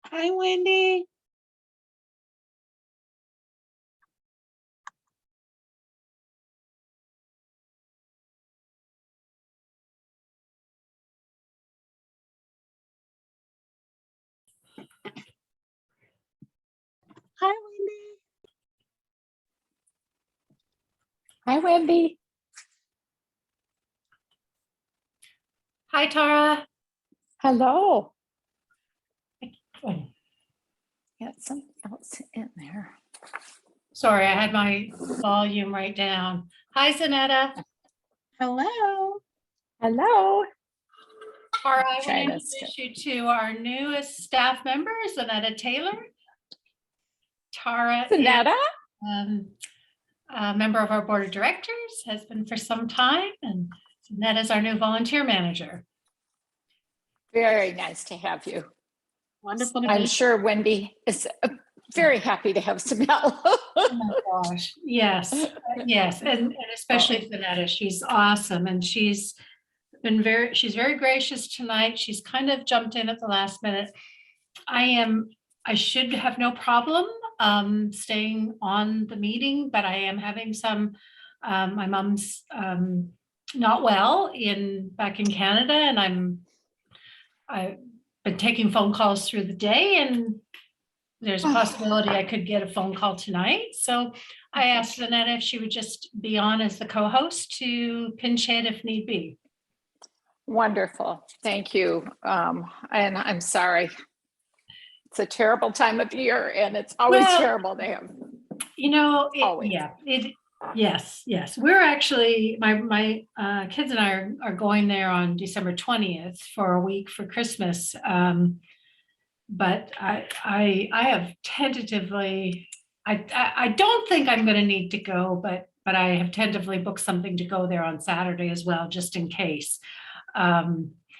Hi, Wendy. Hi, Wendy. Hi, Wendy. Hi, Tara. Hello. Oh, Got something else in there. sorry, I had my volume right down. Hi, Zanetta. Hello. Hello. Tara, I want Try to this introduce you to our newest staff member, Zanetta Taylor. Tara is Zanetta. a member of our board of directors, has been for some time, and Zanetta is our new volunteer manager. Very nice to have you. Wonderful to I'm meet sure Wendy is very happy to have Samel. Oh my gosh, yes, yes, and especially Zanetta, she's awesome, and she's very gracious tonight. She's kind of jumped in at the last minute. I should have no problem staying on the meeting, but I am having some, my mom's not well back in Canada, and I've been taking phone calls through the day, and there's a possibility I could get a phone call tonight. So I asked Lynette if she would just be on as the co-host to pinch hit if need be. Wonderful. Thank you. And I'm sorry. It's a terrible time of year and it's always Well, terrible to have. You know, Always. yes. We're actually, my kids and I are going there on December 20th for a week for Christmas. But I have tentatively, I don't think I'm going to need to go, but I have tentatively booked something to go there on Saturday as well, just in case.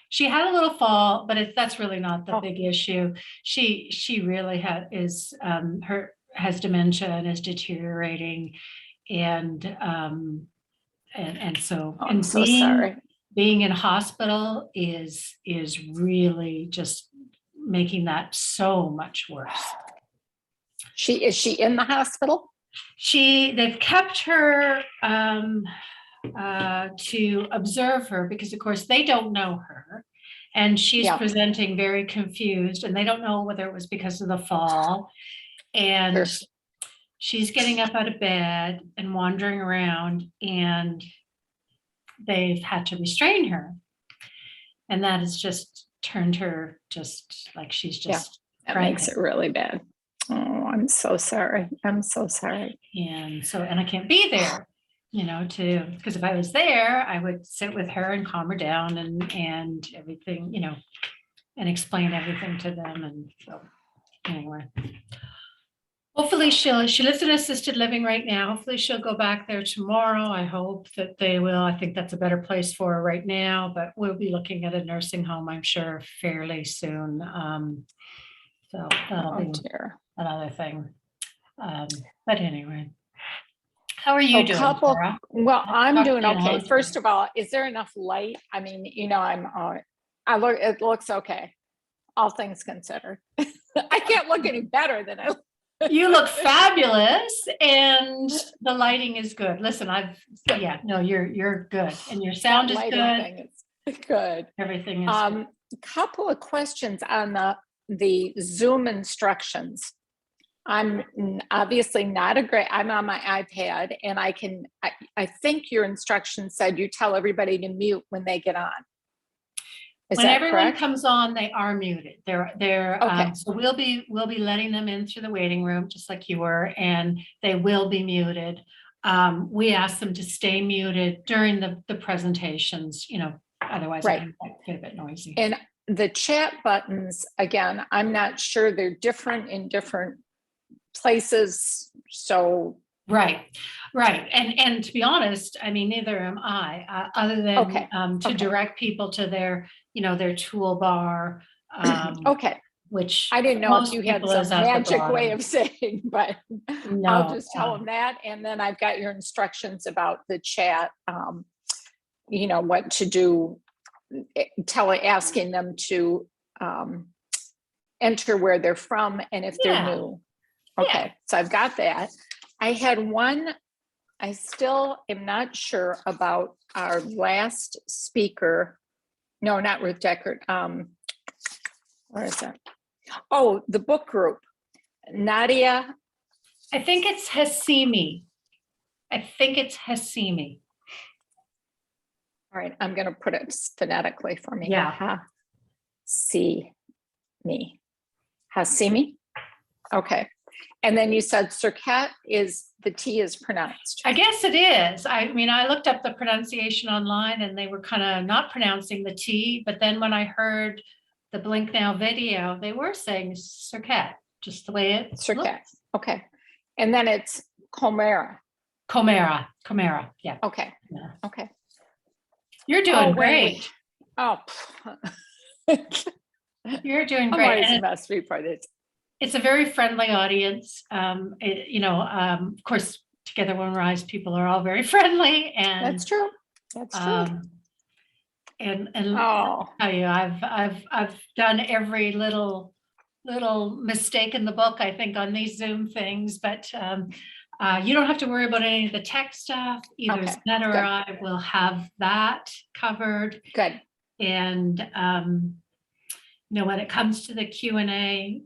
She had a little fall, but that's really not the big issue. She really has dementia and is deteriorating, and so I'm so sorry. Being in hospital is really just making that so much worse. Is she in the hospital? They've kept her to observe her because of course they don't know her, and she's presenting very confused, and they don't know whether it was because of the fall, and she's getting up out of bed and wandering around, and they've had to restrain her, and that has just turned her just like she's just that makes it really bad. Oh, I'm so sorry. I'm so sorry. And I can't be there, because if I was there, I would sit with her and calm her down and everything, and explain everything to them. And so anyway, hopefully she lives in assisted living right now. Hopefully she'll go back there tomorrow. I hope that they will. I think that's a better place for her right now, but we'll be looking at a nursing home, I'm sure, fairly soon. So that'll be another thing. But anyway, how are you doing, Tara? Well, I'm doing okay. First of all, is there enough light? I mean, it looks okay, all things considered. I can't look any better than I look. You look fabulous, and the lighting is good. Listen, you're good, and your sound is good. Good. Everything is good. A couple of questions on the Zoom instructions. I'm obviously I'm on my iPad, and I think your instructions said you tell everybody to mute when they get on. When everyone comes on, they are muted. They're okay. So we'll be letting them in through the waiting room, just like you were, and they will be muted. We ask them to stay muted during the presentations, otherwise it can get a bit noisy. And the chat buttons, again, I'm not sure they're different in different places. So Right. And to be honest, I mean, neither am I, other than to direct people to their toolbar. Which I didn't know if you had some magic way of saying, but I'll just tell them that. And then I've got your instructions about the chat, what to do, asking them to enter where they're from and if they're Yeah. new. Okay, so I've got that. I had one, I still am not sure about our last speaker. No, not Ruth Deckard. Where is that? Oh, the book group. Nadia, I think it's Hashimi. all right, I'm gonna put it phonetically for me. Yeah. Hasimi. Okay. And then you said Circat is, the T is pronounced. I guess it is. I mean, I looked up the pronunciation online and they were kind of not pronouncing the T, but then when I heard the Blink Now video, they were saying Circat, just the way it Circat. looks. Okay. And then it's Comera. Comera, yeah. Okay. Yeah. Okay. You're doing Oh, great. Oh, You're doing I'm great. always And the best report. it's a very friendly audience. Of course, Together One Rise people are all very friendly, and That's true. That's true. And Oh, tell you, I've done every little mistake in the book, I think, on these Zoom things, but you don't have to worry about any of the tech stuff. Either Okay, Zanetta or good. I will have that covered. good. And when it comes to the Q&A,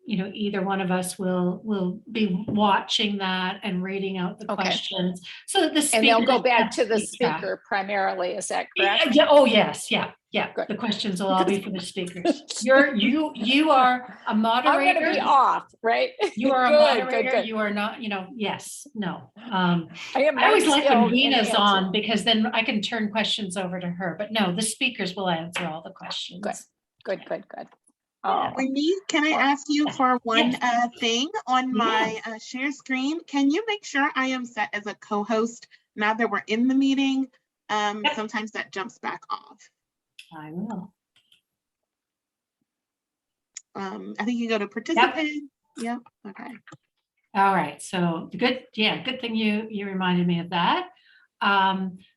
either one of us will be watching that and reading out the Okay. questions. So that the And they'll go speakers back have to the feedback. speaker primarily, is that correct? Yeah, oh, yes, yeah. Good. The questions will all be for the speakers. You are a I'm moderator. gonna be off, right? You are a Good, moderator. good. You are not, yes, no. I am I always not like when skilled in Vina's answering. on because then I can turn questions over to her. But no, the speakers will answer all the questions. Good. Yeah. Oh, Wendy, can I ask you for one Yes. thing on my share screen? Can you make sure I am set as a co-host now that we're in the meeting? Sometimes that jumps back off. I will. I think you go to participant. Yep. Okay. All right, so good thing you reminded me of that.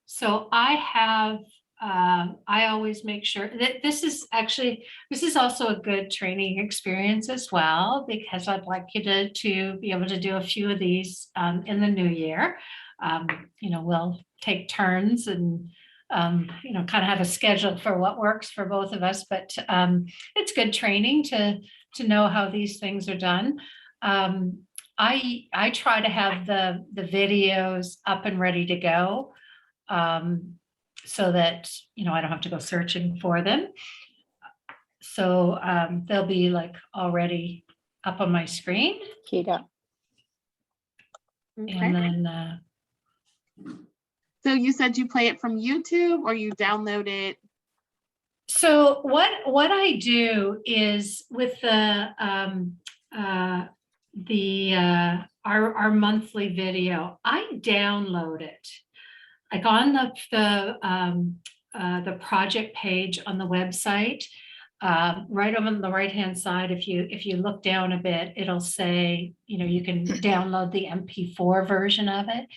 So I always make sure that this is also a good training experience as well, because I'd like you to be able to do a few of these in the new year. We'll take turns and kind of have a schedule for what works for both of us, but it's good training to know how these things are done. I try to have the videos up and ready to go, so that I don't have to go searching for them. So they'll be like already up on my screen. Keita. Okay. And then So you said you play it from YouTube or you download it? so what I do is with our monthly video, I download it. Like on the project page on the website, right over on the right-hand side, if you look down a bit, it'll say, you can download the MP4 version of it.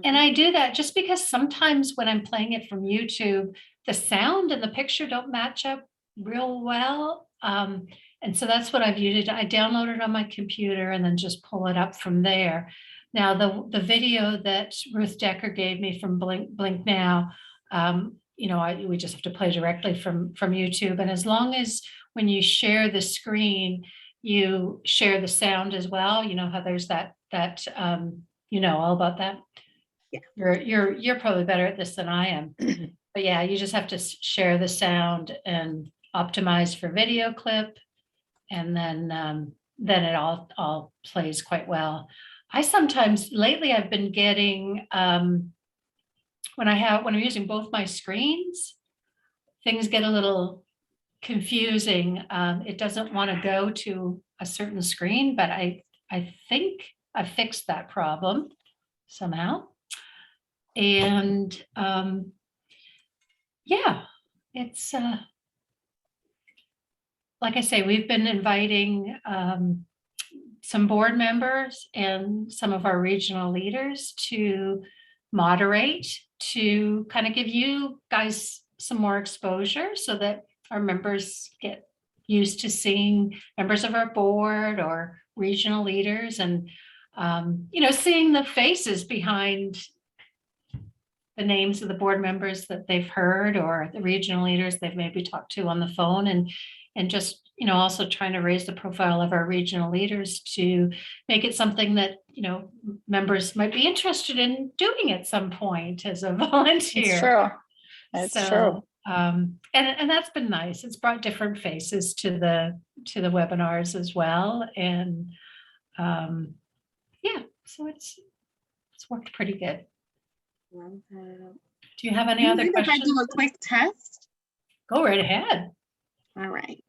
And I do that just because sometimes when I'm playing it from YouTube, the sound and the picture don't match up real well. And so that's what I've used. I download it on my computer and then just pull it up from there. Now, the video that Ruth Deckard gave me from Blink Now, we just have to play directly from YouTube. And as long as when you share the screen, you share the sound as well. You know how there's that all about that. Yeah. You're probably better at this than I am. But yeah, you just have to share the sound and optimize for video clip, and then it all plays quite well. I sometimes lately I've been getting when I'm using both my screens, things get a little confusing. It doesn't want to go to a certain screen, but I think I fixed that problem somehow. And it's like I say, we've been inviting some board members and some of our regional leaders to moderate, to kind of give you guys some more exposure so that our members get used to seeing members of our board or regional leaders and, seeing the faces behind the names of the board members that they've heard or the regional leaders they've maybe talked to on the phone and just, also trying to raise the profile of our regional leaders to make it something that, members might be interested in doing at some point as a volunteer. It's true. It's true. And that's been nice. It's brought different faces to the webinars as well. And so it's worked pretty good. Love that. Do you have any Do you other mind if I questions? do a quick test? Go right ahead. All right.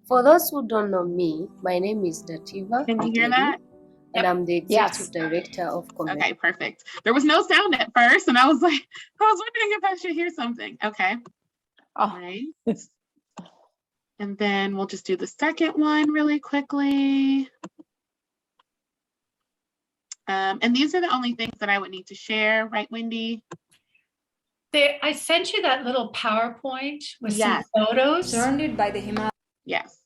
For those who don't know me, my name is Dativa. Can you hear Migeli, that? And I'm the Yes. Executive Director of Connect. Okay, perfect. There was no sound at first, and I was like, I was wondering if I should hear something. Okay. All Oh, right. And then we'll just do the second one really quickly. And these are the only things that I would need to share, right, Wendy? I sent you that little PowerPoint with Yes. some photos. Surrounded by the Himalayas. Yes.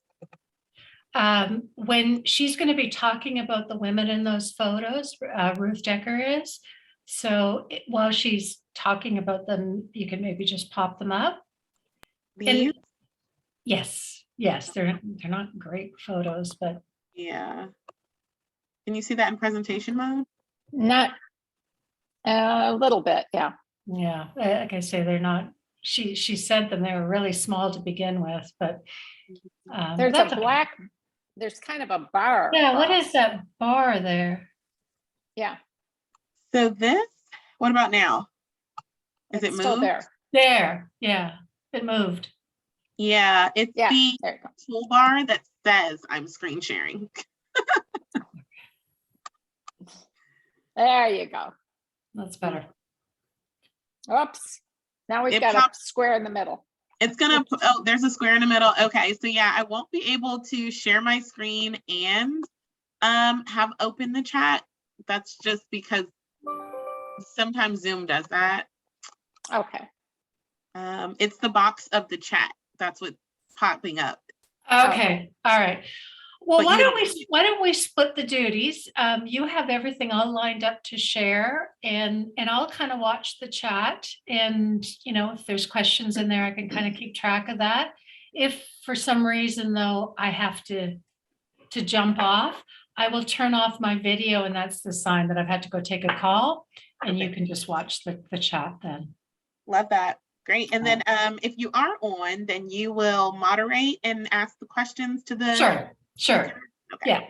When she's going to be talking about the women in those photos, Ruth Decker is. So while she's talking about them, you can maybe just pop them up. These? Yes, they're not great photos, but Yeah. Can you see that in presentation mode? not a little bit. Yeah. yeah, like I say, they're not. She sent them. They were really small to begin with, but There's that's a okay. black, there's kind of a bar. Yeah, what across. is that bar there? Yeah. So this, what about now? Is It's it still moved? there. There, yeah, it moved. Yeah, it's Yeah. the There you go. toolbar that says I'm screen sharing. There you go. That's better. Oops. Now we've It got a pops- square in the middle. It's gonna, oh, there's a square in the middle. Okay, so yeah, I won't be able to share my screen and have open the chat. That's just because sometimes Zoom does that. Okay. It's the box of the chat. That's what's popping up. Okay, all right. Well, But why you don't we split the duties? You have everything all lined up to share and I'll kind of watch the chat and, if there's questions in there, I can kind of keep track of that. If for some reason though, I have to jump off, I will turn off my video and that's the sign that I've had to go take a call and you can just watch the chat then. Love that. Great. And then if you are on, then you will moderate and ask the questions to the. Sure. Okay. Yeah.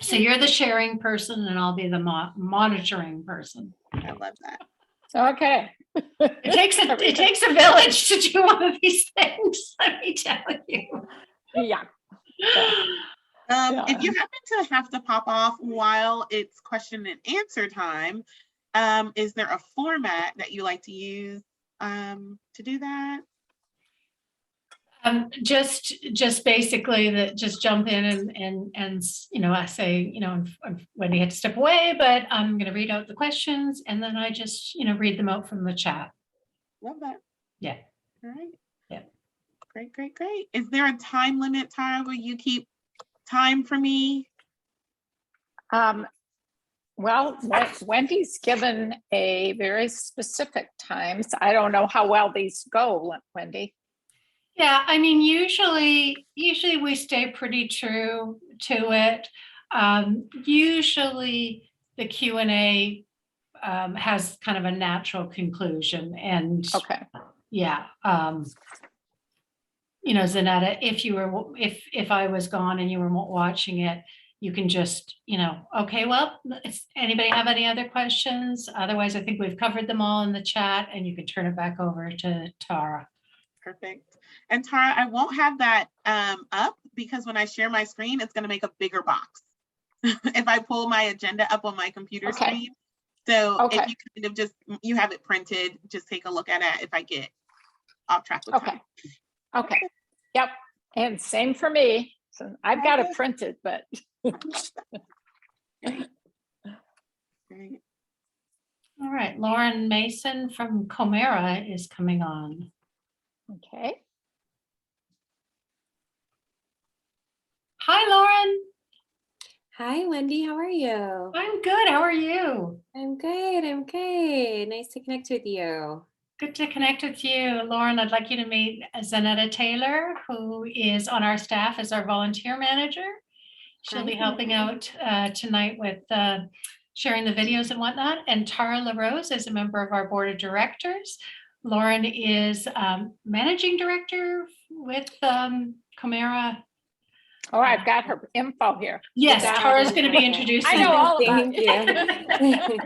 So you're the sharing person and I'll be the monitoring person. I love that. Okay. It takes a village to do one of these things, let me tell you. Yeah. If you happen to have to pop off while it's question and answer time, is there a format that you like to use to do that? Just basically that just jump in and I say, Wendy had to step away, but I'm going to read out the questions and then I just, read them out from the chat. Love that. Yeah. All right. Yeah. Great. Is there a time limit, Tara, where you keep time for me? Well, Wendy's given a very specific time. So I don't know how well these go, Wendy. Yeah, I mean, usually we stay pretty true to it. Usually the Q&A has kind of a natural conclusion and Okay. yeah. Zanetta, if I was gone and you were watching it, you can just, okay, well, anybody have any other questions? Otherwise, I think we've covered them all in the chat and you can turn it back over to Tara. Perfect. And Tara, I won't have that up because when I share my screen, it's going to make a bigger box if I pull my agenda up on my computer Okay. screen. So Okay. if you kind of just, you have it printed, just take a look at it if I get off track with Okay. time. Okay. Yep. And same for me. So I've got it Okay. printed, but Great. All right, Lauren Mason from Comera is coming on. okay. Hi, Lauren. Hi, Wendy. How are you? I'm good. How are you? I'm good. I'm good. Nice to connect with you. Good to connect with you. Lauren, I'd like you to meet Zanetta Taylor, who is on our staff as our volunteer manager. She'll Hi, be helping out tonight with sharing the videos and whatnot. And Tara LaRose is a member of our board of directors. Lauren is managing director with Comera. Oh, I've got her info here. Yes, Yeah. Tara's going to be introducing. I know all about Thank you.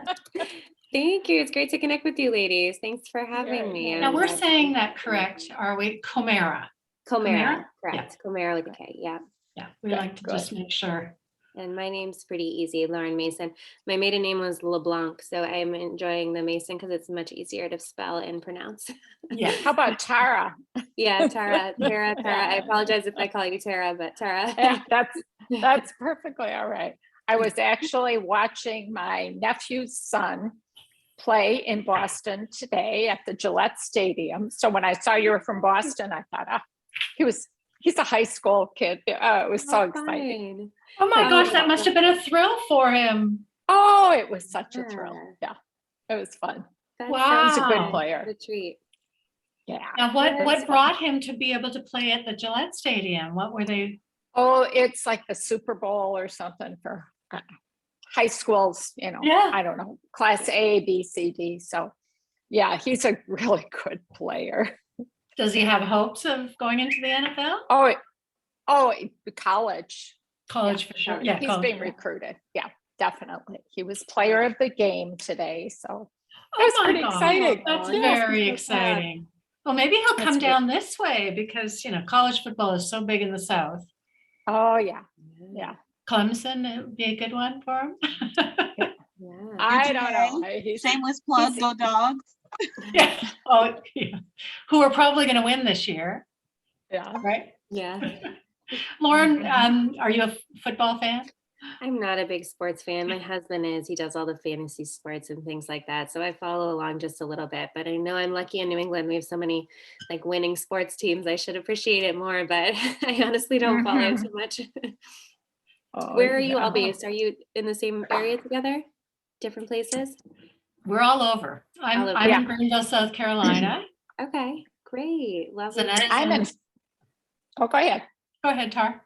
Thank you. It's great to connect with you, ladies. Thanks for having Very me. nice. Now I'm, we're saying that correct, are we? Comera. Comera, Yeah. correct. Comera with a K. Yeah. Yeah, we Good, like to just make sure. And my name's pretty easy, Lauren Mason. My maiden name was LeBlanc, so I'm enjoying the Mason because it's much easier to spell and pronounce. Yeah. How about Tara? Yeah, Tara. I Yeah. apologize if I call you Tara, but Tara. Yeah, that's perfectly all right. I was actually watching my nephew's son play in Boston today at the Gillette Stadium. So when I saw you were from Boston, I thought, he's a high school kid. It was so exciting. Fine. Oh my Oh, gosh, that must have been a thrill for him. Oh, it was such a thrill. Yeah. Yeah, it was fun. That Wow. sounds He's a good like player. a treat. Yeah. Now, That's what brought him to be able to play at the Gillette Stadium? What were they? Oh, it's like the Super Bowl or something for high schools, Yeah. I don't know, class A, B, C, D. So yeah, he's a really good player. Does he have hopes of going into the NFL? Oh, college. College for sure. Yeah, He's college. being recruited. Yeah, definitely. He was player of the game today. So Oh that's my pretty gosh, exciting. That's Yes, very I'm so proud. exciting. Well, maybe he'll come That's great. down this way because, college football is so big in the South. Oh yeah. Yeah. Clemson, it would be a good one for him. Yeah. I don't know. Shameless plug, he's- go dogs. Yeah. Oh, yeah. Who are probably going to win this year, Yeah. right? Yeah. Lauren, are you a football fan? I'm not a big sports fan. My husband is. He does all the fantasy sports and things like that. So I follow along just a little bit. But I know I'm lucky in New England. We have so many like winning sports teams. I should appreciate it more, but I honestly don't follow Mhm. too much. Oh, Where are you yeah. all based? Are you in the same area together? Different places? We're all over. I'm, All over. I'm Yeah. in Greenville, South Carolina. Okay, great. Lovely. Zanetta's I'm in. Oh, go ahead. Go ahead, Tar.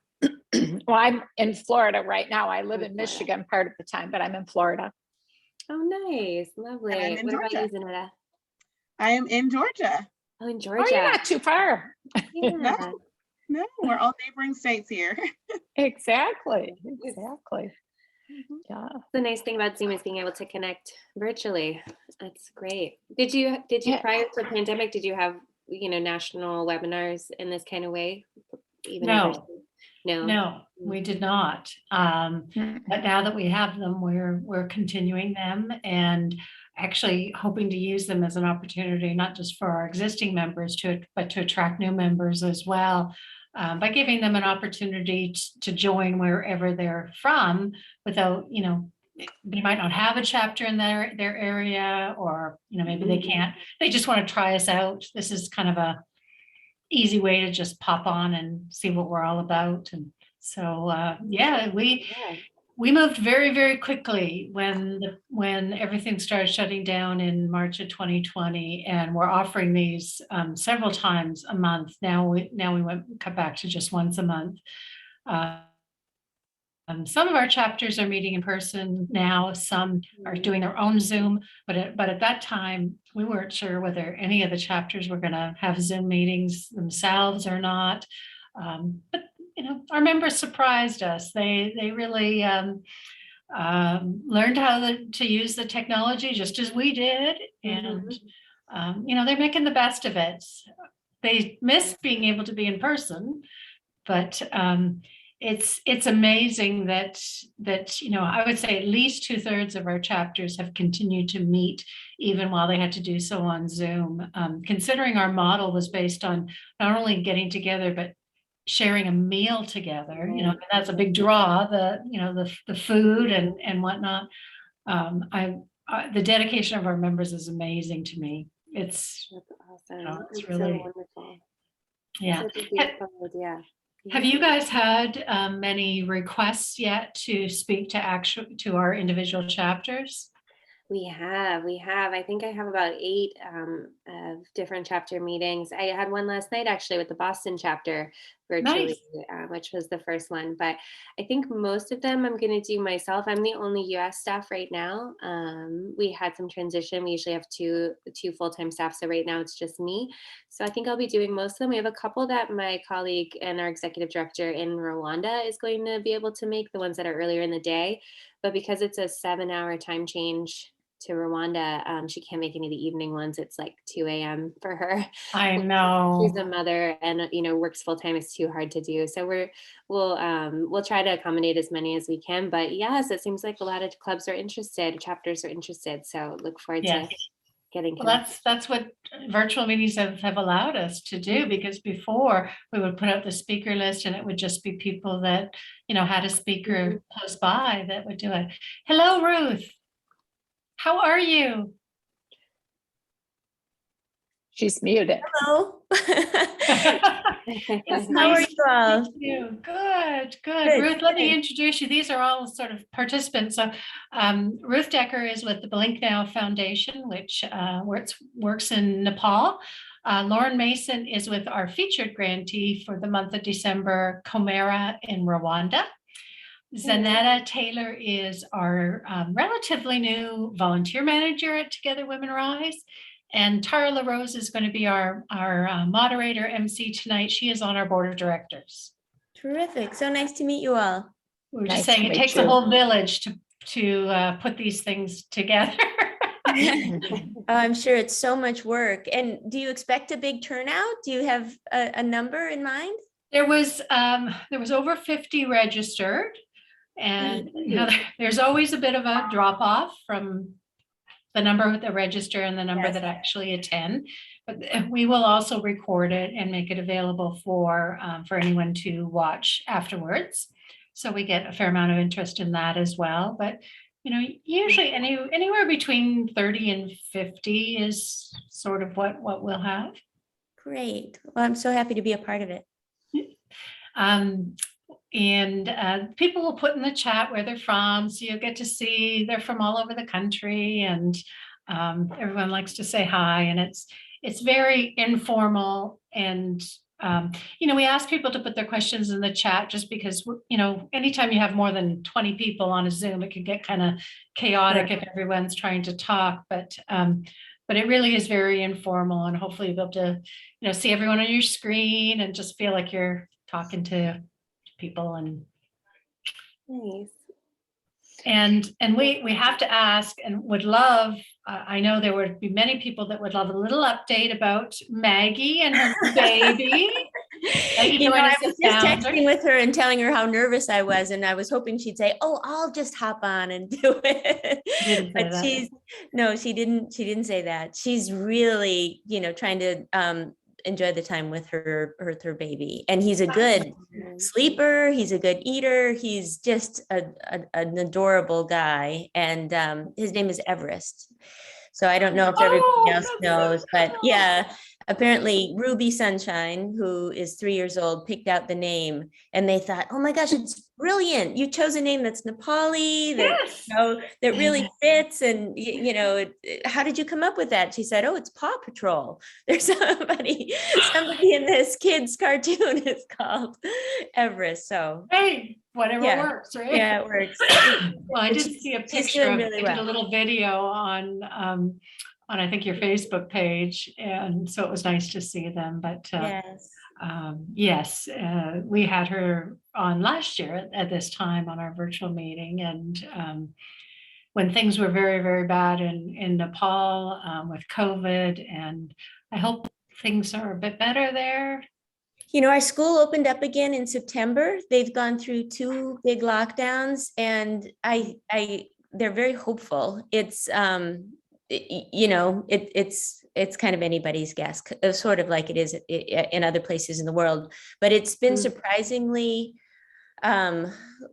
Well, I'm in Florida right now. I live Oh, in Florida. Michigan part of the time, but I'm in Florida. Oh, nice. Lovely. And I'm in What about you, Georgia. Zanetta? I am in Georgia. Oh, in Oh, Georgia. you're not too far. Yeah. No, we're all neighboring states here. Exactly. Exactly. Yeah. The nice thing about Zoom is being able to connect virtually. That's great. Did you Yeah. prior to the pandemic, did you have, national webinars in this kind of way? Even in No. person? No. No, we did not. But now that we have them, we're continuing them and actually hoping to use them as an opportunity, not just for our existing members but to attract new members as well. By giving them an opportunity to join wherever they're from without, they might not have a chapter in their area or, maybe they can't, they just want to try us out. This is kind of a easy way to just pop on and see what we're all about. And so, Yeah. we moved very, very quickly when everything started shutting down in March of 2020, and we're offering these several times a month. Now we cut back to just once a month. Some of our chapters are meeting in person now. Some are doing their own Zoom, but at that time we weren't sure whether any of the chapters were going to have Zoom meetings themselves or not. But our members surprised us. They really learned how to use the technology just as we did, and they're making the best of it. They miss being able to be in person, but it's amazing that I would say at least 2/3 of our chapters have continued to meet even while they had to do so on Zoom. Considering our model was based on not only getting together but sharing a meal together, you know, Right. and that's a big draw, the food and whatnot. The dedication of our members is amazing to me. It's, That's awesome. Oh, it's It's so really- wonderful. yeah. Such a beautiful idea. Have you guys had many requests yet to speak to our individual chapters? We have. I think I have about 8 of different chapter meetings. I had one last night actually with the Boston chapter virtually, which was the first one. But I think most of them I'm going to do myself. I'm the only US staff right now. We had some transition. We usually have two full-time staff. So right now it's just me. So I think I'll be doing most of them. We have a couple that my colleague and our executive director in Rwanda is going to be able to make, the ones that are earlier in the day. But because it's a 7-hour time change to Rwanda, she can't make any of the evening ones. It's like 2 a.m. for her. I know. She's a mother and works full time. It's too hard to do. So we'll try to accommodate as many as we can. But yes, it seems like a lot of clubs are interested, chapters are interested. So look forward Yes. to getting Well, connected. that's what virtual meetings have allowed us to do, because before we would put out the speaker list and it would just be people that, had a speaker close by that would do it. Hello, Ruth. How are you? She's muted. Hello. It's How are nice you all? to meet you. Good. Good, Ruth, let me good. introduce you. These are all sort of participants. So Ruth Decker is with the Blink Now Foundation, which works in Nepal. Lauren Mason is with our featured grantee for the month of December, Comera in Rwanda. Zanetta Taylor is our relatively new volunteer manager at Together Women Rise. And Tara LaRose is going to be our moderator MC tonight. She is on our board of directors. Terrific. So nice to meet you all. We were Nice just to saying it meet takes you. a whole village to put these things together. Oh, I'm sure it's so much work. And do you expect a big turnout? Do you have a number in mind? There was over 50 registered, and there's always a bit of a drop off from the number that register and the number Yes. that actually attend. But we will also record it and make it available for anyone to watch afterwards. So we get a fair amount of interest in that as well. But usually anywhere between 30 and 50 is sort of what we'll have. Great. Well, I'm so happy to be a part of it. And people will put in the chat where they're from, so you'll get to see they're from all over the country, and everyone likes to say hi, and it's very informal. And we ask people to put their questions in the chat, just because anytime you have more than 20 people on a Zoom, it can get kind of chaotic if everyone's trying to talk. But it really is very informal, and hopefully you'll be able to see everyone on your screen and just feel like you're talking to people. And Nice. and we have to ask and would love, I know there would be many people that would love a little update about Maggie and her baby. I was just texting with her and telling her how nervous I was, and I was hoping she'd say, "Oh, I'll just hop on and do it." But she didn't say that. She's really, trying to enjoy the time with her baby, and he's a good sleeper, he's a good eater, he's just an adorable guy. And his name is Everest, so I don't know if everybody else knows, but yeah, apparently Ruby Sunshine, who is 3 years old, picked out the name, and they thought, oh my gosh, it's brilliant, you chose a name that's Nepali, that that really fits. And how did you come up with that? She said, oh, it's Paw Patrol. There's somebody in this kid's cartoon is called Everest. So hey, whatever works, right? Yeah, it works. Well, I did see a picture of really did a little video on I think your Facebook page, and so it was nice to see them. But yes, we had her on last year at this time on our virtual meeting, and when things were very, very bad in Nepal with COVID, and I hope things are a bit better there. Our school opened up again in September. They've gone through 2 big lockdowns, and they're very hopeful. It's it's it's kind of anybody's guess, sort of like it is in other places in the world. But it's been surprisingly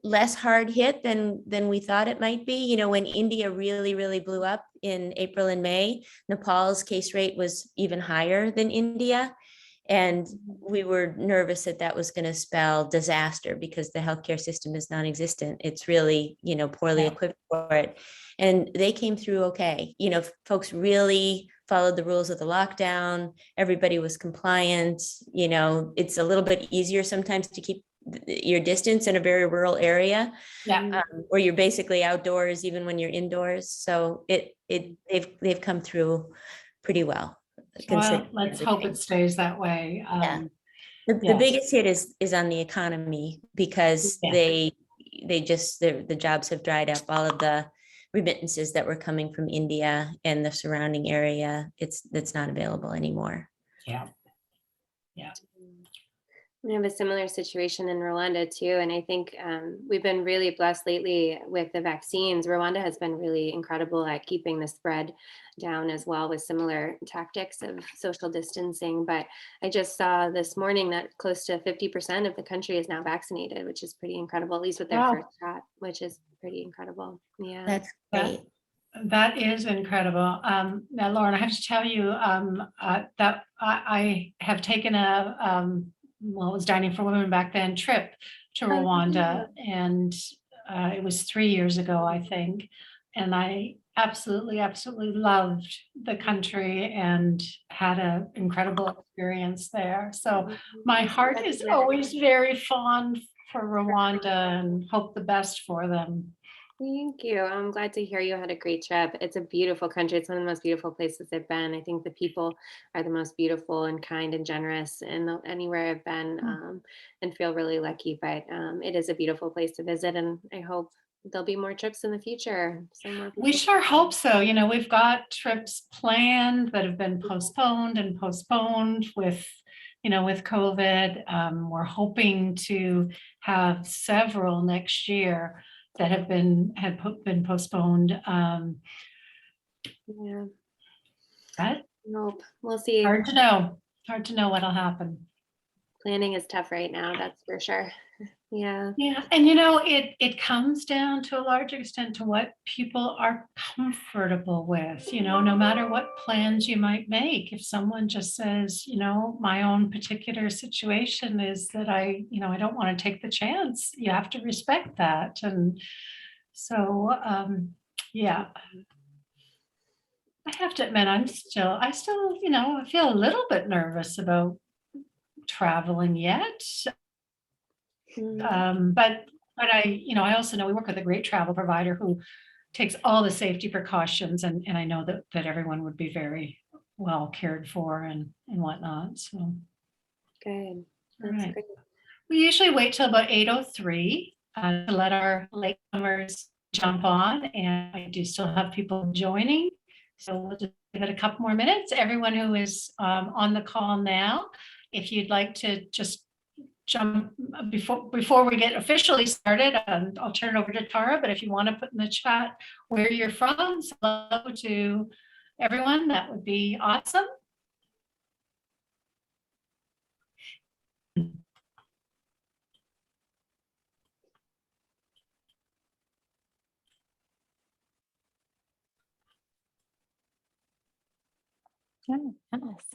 less hard hit than we thought it might be. You know, when India really blew up in April and May, Nepal's case rate was even higher than India. And we were nervous that that was going to spell disaster because the healthcare system is non-existent. It's really, you know, poorly equipped for it. And they came through okay. You know, folks really followed the rules of the lockdown. Everybody was compliant. You know, it's a little bit easier sometimes to keep your distance in a very rural area, where you're basically outdoors even when you're indoors. So they've come through pretty well. Well, let's hope it stays that way. The biggest hit is on the economy because the jobs have dried up. All of the remittances that were coming from India and the surrounding area, that's not available anymore. Yeah. We have a similar situation in Rwanda too. And I think we've been really blessed lately with the vaccines. Rwanda has been really incredible at keeping the spread down as well with similar tactics of social distancing. But I just saw this morning that close to 50% of the country is now vaccinated, which is pretty incredible, at least with their first shot, which is pretty incredible. Yeah. That's great. That is incredible. Now, Lauren, I have to tell you that I have taken it was Dining for Women back then, trip to Rwanda. And it was 3 years ago, I think. And I absolutely loved the country and had an incredible experience there. So my heart is always very fond for Rwanda and hope the best for them. Thank you. I'm glad to hear you had a great trip. It's a beautiful country. It's one of the most beautiful places I've been. I think the people are the most beautiful and kind and generous anywhere I've been, and feel really lucky. But it is a beautiful place to visit, and I hope there'll be more trips in the future. We sure hope so. You know, we've got trips planned that have been postponed with COVID. We're hoping to have several next year that have been postponed. Nope. We'll see. Hard to know what'll happen. Planning is tough right now, that's for sure. Yeah. And you know, it comes down to a large extent to what people are comfortable with, you know, no matter what plans you might make. If someone just says, you know, my own particular situation is that I don't want to take the chance, you have to respect that. And so, I have to admit, I still, you know, I feel a little bit nervous about traveling yet. But I also know we work with a great travel provider who takes all the safety precautions, and I know that everyone would be very well cared for and whatnot. So good. That's Right. great. We usually wait till about 8:03 to let our latecomers jump on, and I do still have people joining. So we'll just give it a couple more minutes. Everyone who is on the call now, if you'd like to just jump before we get officially started, I'll turn it over to Tara, but if you want to put in the chat where you're from, say hello to everyone, that would be awesome. Yes.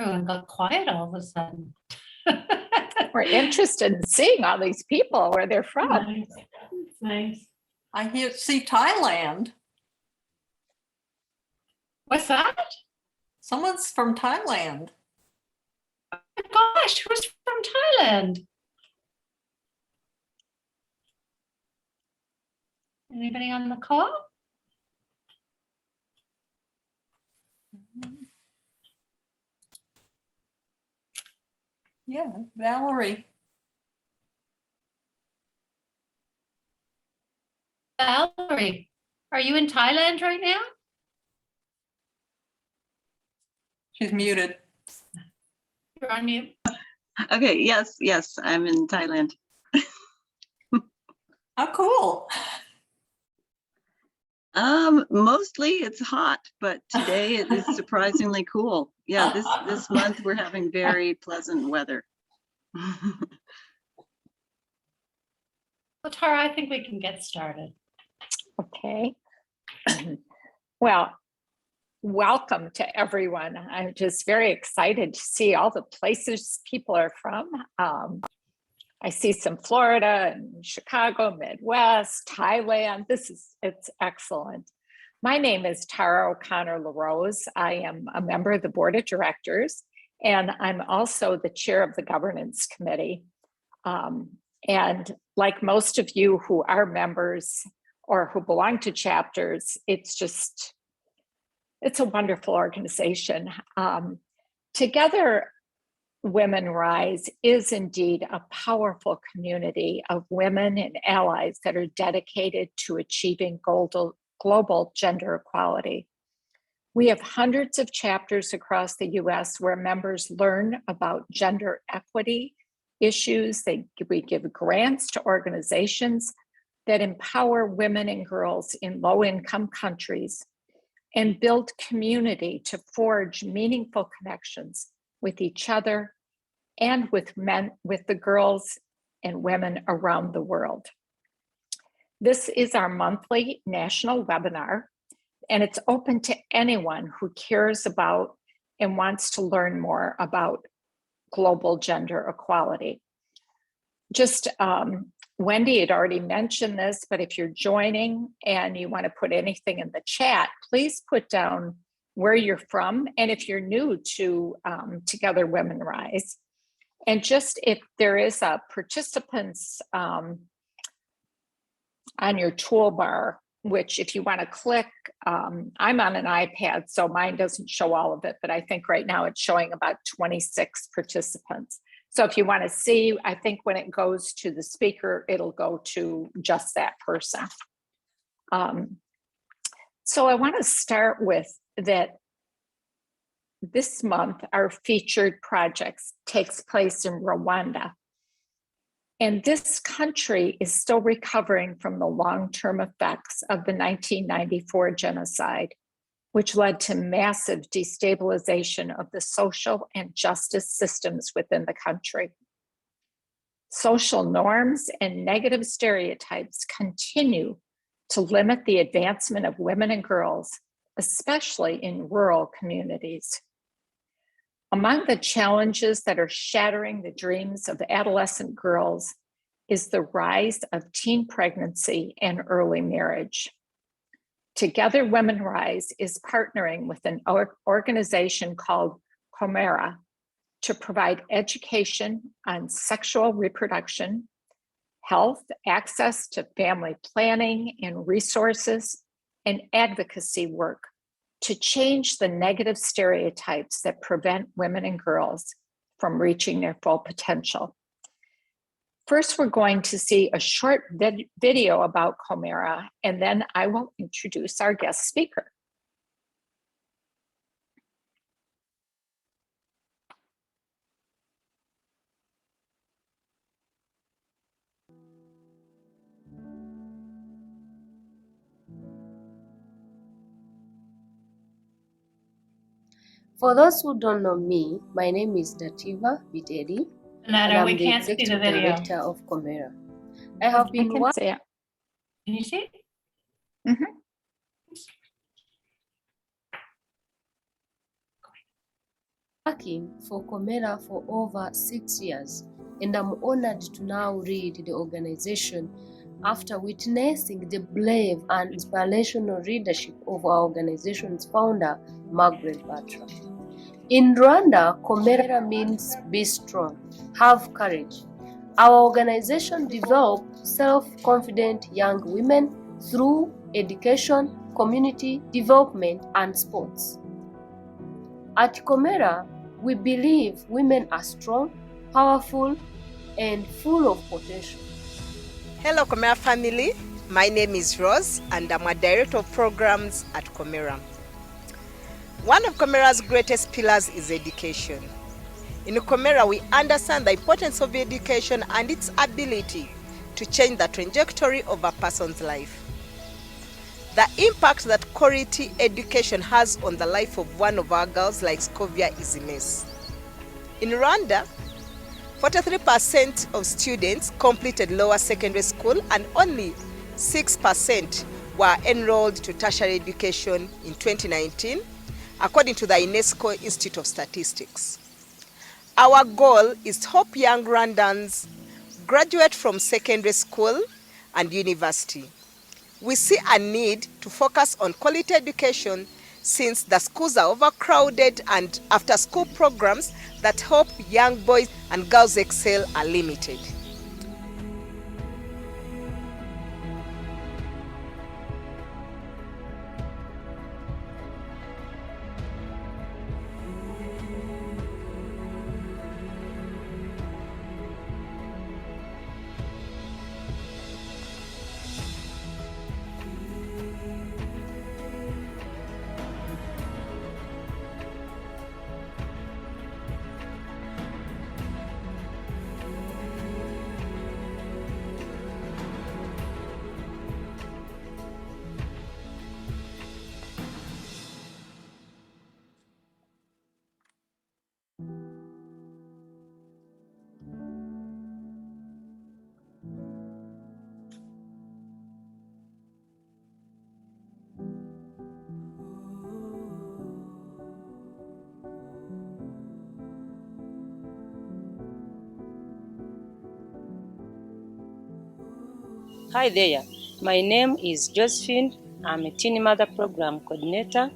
Everyone got quiet all of a sudden. We're interested in seeing all these people, where they're from. Nice. I see Thailand. What's that? Someone's from Thailand. Oh my gosh, who's from Thailand? Anybody on the call? Yeah, Valerie. Valerie, are you in Thailand right now? She's muted. You're on mute. Okay, yes, I'm in Thailand. How cool. Mostly it's hot, but today it is surprisingly cool. Yeah, this month we're having very pleasant weather. Well, Tara, I think we can get started. Okay. Well, welcome to everyone. I'm just very excited to see all the places people are from. I see some Florida and Chicago, Midwest, Thailand. It's excellent. My name is Tara O'Connor LaRose. I am a member of the board of directors, and I'm also the chair of the governance committee. And like most of you who are members or who belong to chapters, it's a wonderful organization. Together, Women Rise is indeed a powerful community of women and allies that are dedicated to achieving global gender equality. We have hundreds of chapters across the US where members learn about gender equity issues. We give grants to organizations that empower women and girls in low-income countries and build community to forge meaningful connections with each other and with the girls and women around the world. This is our monthly national webinar, and it's open to anyone who cares about and wants to learn more about global gender equality. Just Wendy had already mentioned this, but if you're joining and you want to put anything in the chat, please put down where you're from, and if you're new to Together Women Rise. And just if there is a participants on your toolbar, which if you want to click, I'm on an iPad, so mine doesn't show all of it, but I think right now it's showing about 26 participants. So if you want to see, I think when it goes to the speaker, it'll go to just that person. So I want to start with that. This month, our featured projects takes place in Rwanda. And this country is still recovering from the long-term effects of the 1994 genocide, which led to massive destabilization of the social and justice systems within the country. Social norms and negative stereotypes continue to limit the advancement of women and girls, especially in rural communities. Among the challenges that are shattering the dreams of adolescent girls is the rise of teen pregnancy and early marriage. Together Women Rise is partnering with an organization called Comera to provide education on sexual reproduction, health, access to family planning and resources, and advocacy work to change the negative stereotypes that prevent women and girls from reaching their full potential. First, we're going to see a short video about Comera, and then I will introduce our guest speaker. For those who don't know me, my name is Dativa Bidedi, and I'm we the can't see the executive video. director of Comera. I have been I can see it. Can you see? working for Comera for over 6 years, and I'm honored to now lead the organization after witnessing the brave and inspirational leadership of our organization's founder, Margaret Bartra. In Rwanda, Komera means be strong, have courage. Our organization develops self-confident young women through education, community development, and sports. At Komera, we believe women are strong, powerful, and full of potential. Hello, Komera family. My name is Rose, and I'm a director of programs at Komera. One of Komera's greatest pillars is education. In Komera, we understand the importance of education and its ability to change the trajectory of a person's life. The impact that quality education has on the life of one of our girls like Scovia is immense. In Rwanda, 43% of students completed lower secondary school and only 6% were enrolled to tertiary education in 2019, according to the UNESCO Institute of Statistics. Our goal is to help young Rwandans graduate from secondary school and university. We see a need to focus on quality education since the schools are overcrowded and after-school programs that help young boys and girls excel are limited. Hi there, my name is Josephine. I'm a Teen Mother Program Coordinator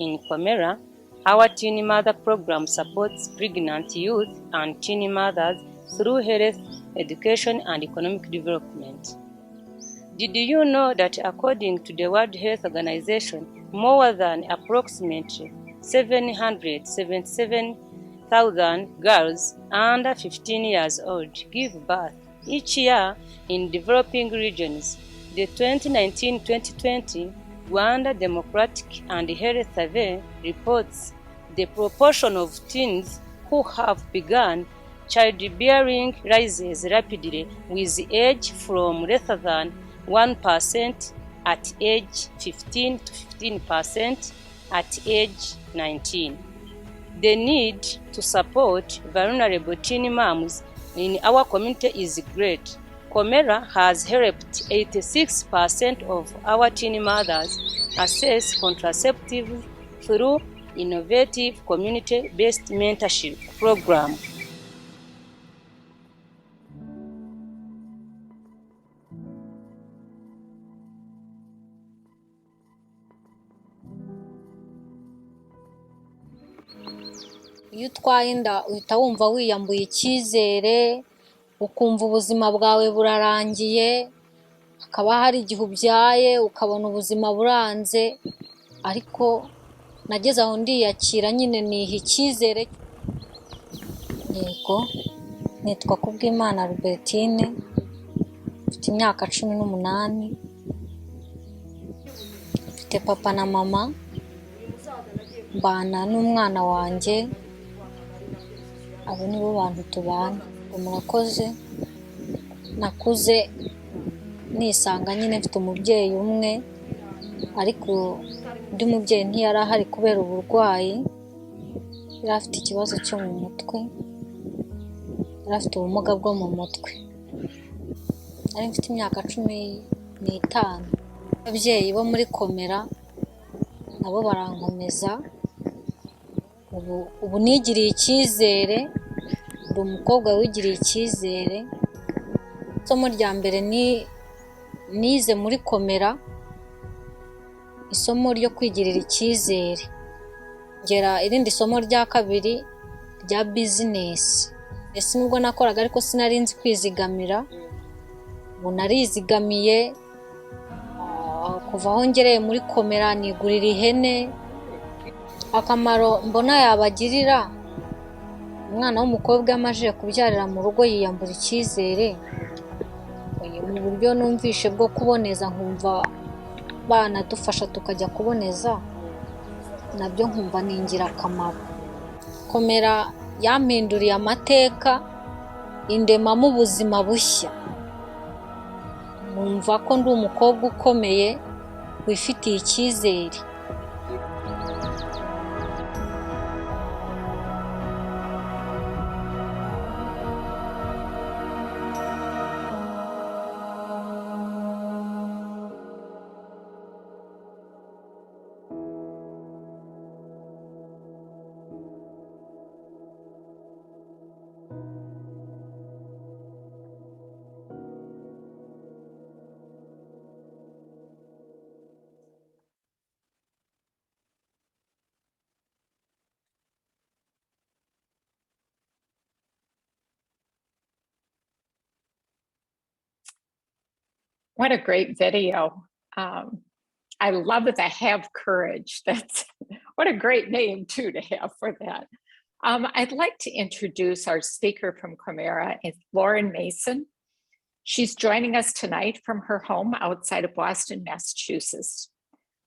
in Komera. Our Teen Mother Program supports pregnant youth and teen mothers through health, education, and economic development. Did you know that according to the World Health Organization, more than approximately 777,000 girls under 15 years old give birth each year in developing regions? The 2019-2020 Rwanda Democratic and Health Survey reports the proportion of teens who have begun childbearing rises rapidly, with age from less than 1% at age 15 to 15% at age 19. The need to support vulnerable teen moms in our community is great. Komera has helped 86% of our teen mothers access contraceptives through innovative community-based mentorship program. Iyo utwaye inda uhita wumva wiyambuye icyizere, ukumva ubuzima bwawe burarangiye, hakaba hari igihe ubyaye ukabona ubuzima buranze, ariko nageze aho ndiyakira nyine niha icyizere. Yego, nitwa Kubwimana Albertine, mfite imyaka 18, mfite papa na mama, mbana n'umwana wanjye, abo nibo bantu tubana. Murakoze, nakuze nisanga nyine mfite umubyeyi umwe, ariko undi mubyeyi ntiyari ahari kubera uburwayi, yari afite ikibazo cyo mu mutwe, yari afite ubumuga bwo mu mutwe. Nari mfite imyaka 15. Ababyeyi bo muri Komera nabo barankomeza, ubu nigiriye icyizere, ndi umukobwa wigiriye icyizere. Isomo rya mbere nize muri Komera, isomo ryo kwigirira icyizere. ngera irindi somo rya kabiri rya bizinesi. Ese nubwo nakoraga ariko sinari nzi kwizigamira, ubu narizigamiye, kuva aho ngereye muri Komera nigurira ihene. Akamaro mbona yabagirira, umwana w'umukobwa amajije kubyarira mu rugo yiyambura icyizere, mu buryo numvishe bwo kuboneza nkumva banadufasha tukajya kuboneza, nabyo nkumva ni ingirakamaro. Komera yampinduriye amateka, indemamo ubuzima bushya, numva ko ndi umukobwa ukomeye wifitiye icyizere. What a great video. I love the Have Courage. That's what a great name too to have for that. I'd like to introduce our speaker from Comera, it's Lauren Mason. She's joining us tonight from her home outside of Boston, Massachusetts.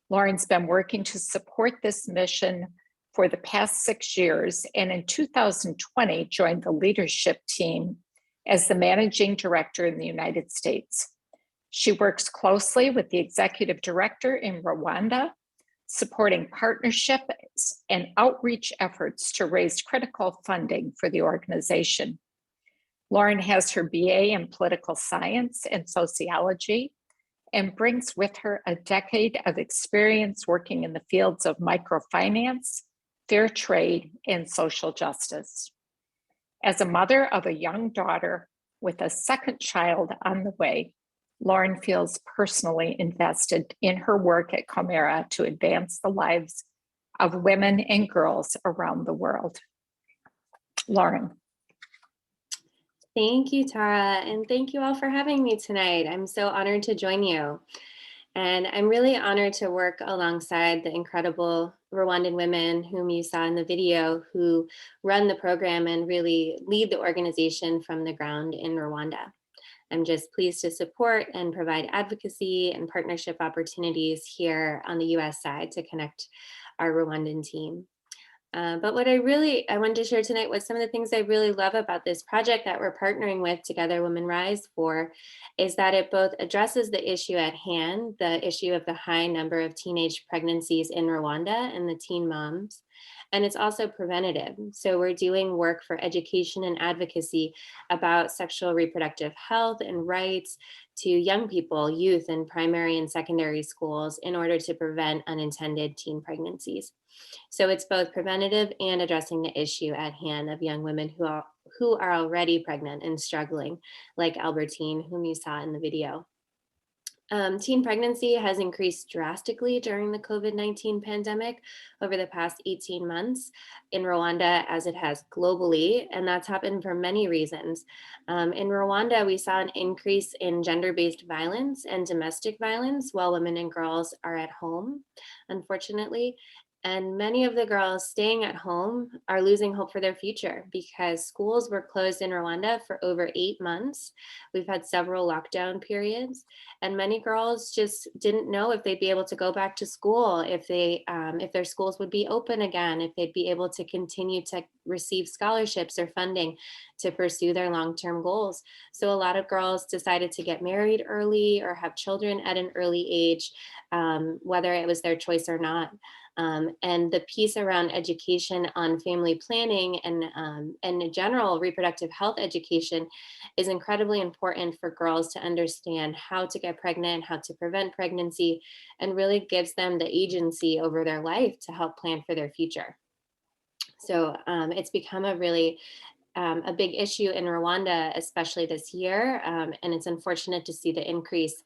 Lauren's been working to support this mission for the past 6 years, and in 2020 joined the leadership team as the managing director in the United States. She works closely with the executive director in Rwanda, supporting partnerships and outreach efforts to raise critical funding for the organization. Lauren has her BA in political science and sociology and brings with her a decade of experience working in the fields of microfinance, fair trade, and social justice. As a mother of a young daughter with a second child on the way, Lauren feels personally invested in her work at Comera to advance the lives of women and girls around the world. Lauren. Thank you, Tara, and thank you all for having me tonight. I'm so honored to join you. And I'm really honored to work alongside the incredible Rwandan women whom you saw in the video who run the program and really lead the organization from the ground in Rwanda. I'm just pleased to support and provide advocacy and partnership opportunities here on the US side to connect our Rwandan team. But what I wanted to share tonight was some of the things I really love about this project that we're partnering with Together Women Rise for, is that it both addresses the issue at hand, the issue of the high number of teenage pregnancies in Rwanda and the teen moms, and it's also preventative. So we're doing work for education and advocacy about sexual reproductive health and rights to young people, youth in primary and secondary schools in order to prevent unintended teen pregnancies. So it's both preventative and addressing the issue at hand of young women who are already pregnant and struggling, like Albertine, whom you saw in the video. Teen pregnancy has increased drastically during the COVID-19 pandemic over the past 18 months in Rwanda, as it has globally, and that's happened for many reasons. In Rwanda, we saw an increase in gender-based violence and domestic violence while women and girls are at home, unfortunately. And many of the girls staying at home are losing hope for their future because schools were closed in Rwanda for over 8 months. We've had several lockdown periods, and many girls just didn't know if they'd be able to go back to school, if their schools would be open again, if they'd be able to continue to receive scholarships or funding to pursue their long-term goals. So a lot of girls decided to get married early or have children at an early age, whether it was their choice or not. And the piece around education on family planning and general reproductive health education is incredibly important for girls to understand how to get pregnant, how to prevent pregnancy, and really gives them the agency over their life to help plan for their future. So it's become a really a big issue in Rwanda, especially this year. And it's unfortunate to see the increase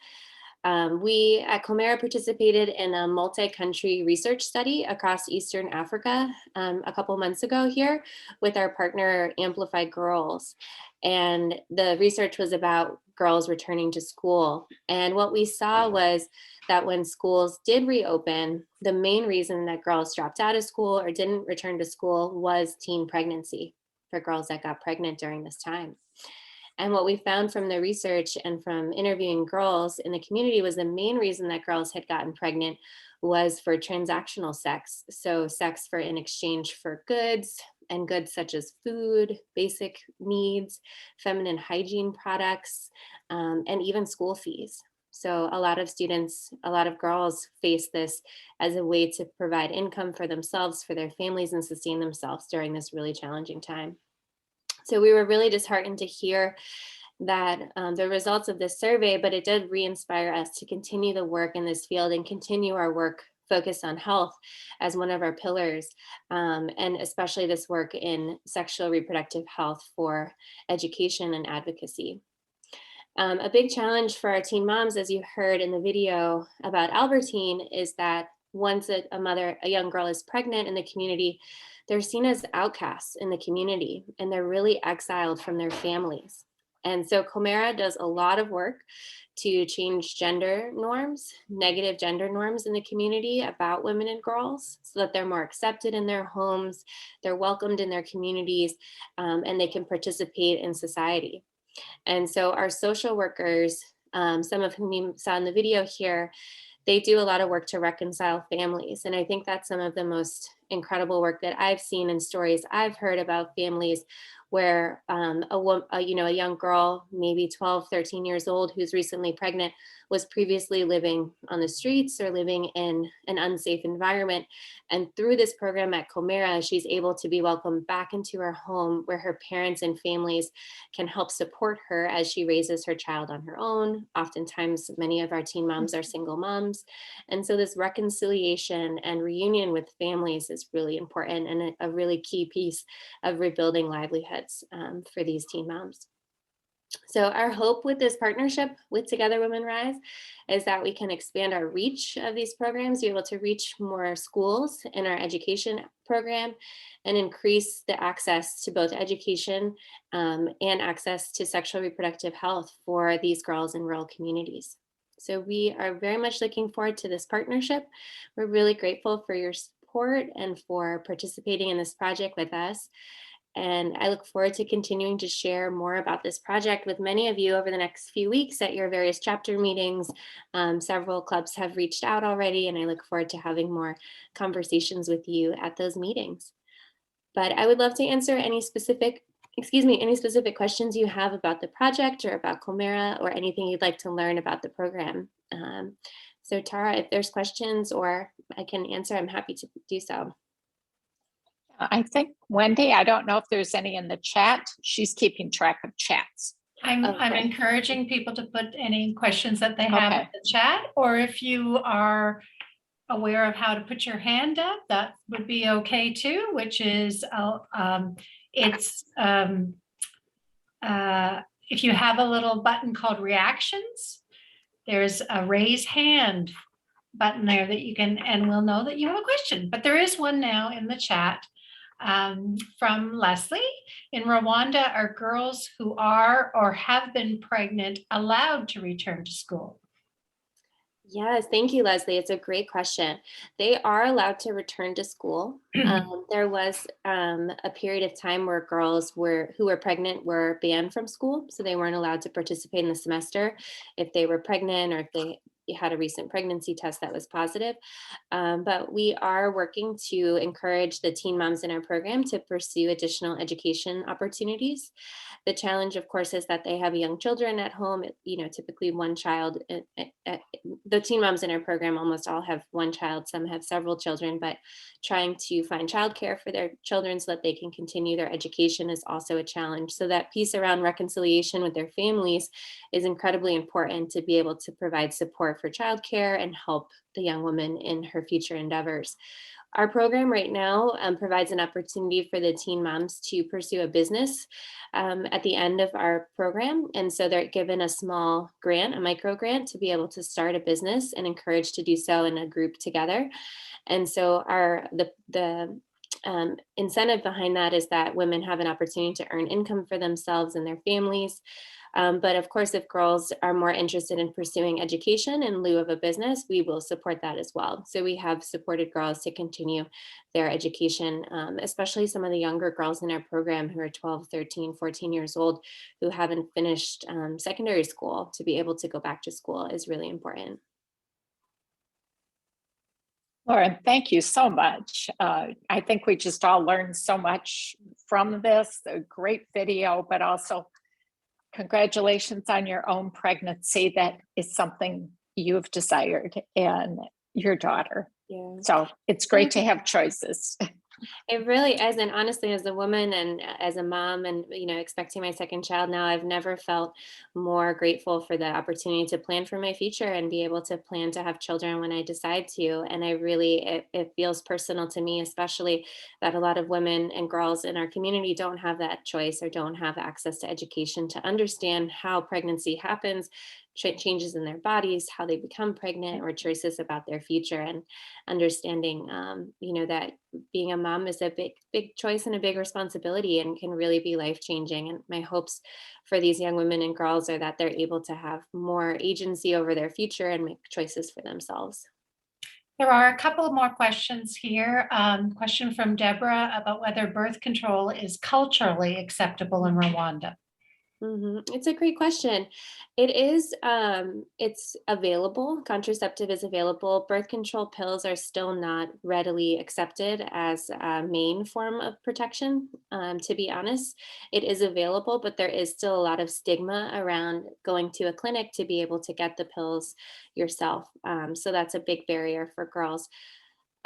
We at Comera participated in a multi-country research study across Eastern Africa a couple months ago here with our partner Amplify Girls. And the research was about girls returning to school. And what we saw was that when schools did reopen, the main reason that girls dropped out of school or didn't return to school was teen pregnancy for girls that got pregnant during this time. And what we found from the research and from interviewing girls in the community was the main reason that girls had gotten pregnant was for transactional sex. So sex for in exchange for goods, and goods such as food, basic needs, feminine hygiene products, and even school fees. So a lot of students, a lot of girls face this as a way to provide income for themselves, for their families, and sustain themselves during this really challenging time. So we were really disheartened to hear that the results of this survey, but it did re-inspire us to continue the work in this field and continue our work focused on health as one of our pillars, and especially this work in sexual reproductive health for education and advocacy. A big challenge for our teen moms, as you heard in the video about Albertine, is that once a young girl is pregnant in the community, they're seen as outcasts in the community, and they're really exiled from their families. And so Comera does a lot of work to change gender norms, negative gender norms in the community about women and girls, so that they're more accepted in their homes, they're welcomed in their communities, and they can participate in society. And so our social workers, some of whom you saw in the video here, they do a lot of work to reconcile families. And I think that's some of the most incredible work that I've seen and stories I've heard about families where a young girl, maybe 12, 13 years old, who's recently pregnant, was previously living on the streets or living in an unsafe environment. And through this program at Comera, she's able to be welcomed back into her home where her parents and families can help support her as she raises her child on her own. Oftentimes, many of our teen moms are single moms. And so this reconciliation and reunion with families is really important and a really key piece of rebuilding livelihoods for these teen moms. So our hope with this partnership with Together Women Rise is that we can expand our reach of these programs, be able to reach more schools in our education program, and increase the access to both education and access to sexual reproductive health for these girls in rural communities. So we are very much looking forward to this partnership. We're really grateful for your support and for participating in this project with us. And I look forward to continuing to share more about this project with many of you over the next few weeks at your various chapter meetings. Several clubs have reached out already, and I look forward to having more conversations with you at those meetings. But I would love to answer any specific questions you have about the project or about Comera or anything you'd like to learn about the program. So Tara, if there's questions or I can answer, I'm happy to do so. I think Wendy, I don't know if there's any in the chat. She's keeping track of chats. I'm encouraging people to put any questions that they have in the chat, or if you are aware of how to put your hand up, that would be okay too, which is if you have a little button called reactions, there's a raise hand button there that you can, and we'll know that you have a question. But there is one now in the chat. From Leslie. In Rwanda, are girls who are or have been pregnant allowed to return to school? Yes, thank you, Leslie. It's a great question. They are allowed to return to school. There was a period of time where girls who were pregnant were banned from school, so they weren't allowed to participate in the semester if they were pregnant or if they had a recent pregnancy test that was positive. But we are working to encourage the teen moms in our program to pursue additional education opportunities. The challenge, of course, is that they have young children at home, typically one child. The teen moms in our program almost all have one child, some have several children, but trying to find childcare for their children so that they can continue their education is also a challenge. So that piece around reconciliation with their families is incredibly important to be able to provide support support for childcare and help the young woman in her future endeavors. Our program right now provides an opportunity for the teen moms to pursue a business at the end of our program. And so they're given a small grant, a micro grant, to be able to start a business and encouraged to do so in a group together. And so the incentive behind that is that women have an opportunity to earn income for themselves and their families. But of course, if girls are more interested in pursuing education in lieu of a business, we will support that as well. So we have supported girls to continue their education, especially some of the younger girls in our program who are 12, 13, 14 years old, who haven't finished secondary school. To be able to go back to school is really important. Lauren, thank you so much. I think we just all learned so much from this, a great video, but also congratulations on your own pregnancy. That is something you've desired and your daughter. Yeah. So it's great to have choices. It really is. And honestly, as a woman and as a mom and, expecting my second child now, I've never felt more grateful for the opportunity to plan for my future and be able to plan to have children when I decide to. And I really, it feels personal to me, especially that a lot of women and girls in our community don't have that choice or don't have access to education to understand how pregnancy happens, changes in their bodies, how they become pregnant, or choices about their future, and understanding, that being a mom is a big choice and a big responsibility and can really be life-changing. And my hopes for these young women and girls are that they're able to have more agency over their future and make choices for themselves. There are a couple of more questions here. Question from Deborah about whether birth control is culturally acceptable in Rwanda. It's a great question. It is, it's available. Contraceptive is available. Birth control pills are still not readily accepted as a main form of protection. To be honest, it is available, but there is still a lot of stigma around going to a clinic to be able to get the pills yourself. So that's a big barrier for girls.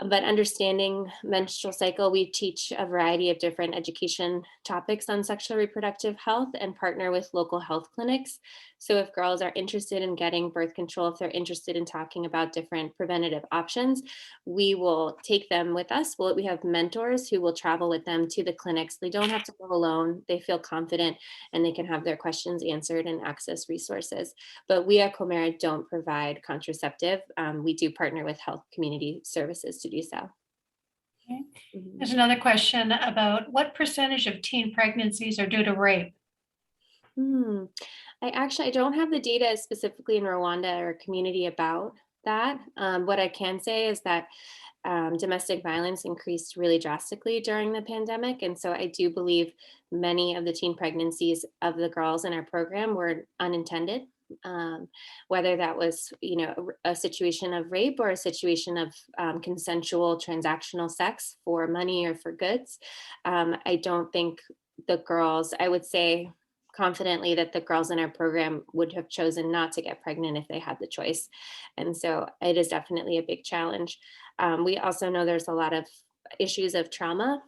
But understanding menstrual cycle, we teach a variety of different education topics on sexual reproductive health and partner with local health clinics. So if girls are interested in getting birth control, if they're interested in talking about different preventative options, we will take them with us. We have mentors who will travel with them to the clinics. They don't have to go alone. They feel confident and they can have their questions answered and access resources. But we at Comera don't provide contraceptive. We do partner with health community services to do so. Okay. There's another question about what percentage of teen pregnancies are due to rape? I don't have the data specifically in Rwanda or community about that. What I can say is that domestic violence increased really drastically during the pandemic. And so I do believe many of the teen pregnancies of the girls in our program were unintended. Whether that was, a situation of rape or a situation of consensual transactional sex for money or for goods. I don't think the girls, I would say confidently that the girls in our program would have chosen not to get pregnant if they had the choice. And so it is definitely a big challenge. We also know there's a lot of issues of trauma.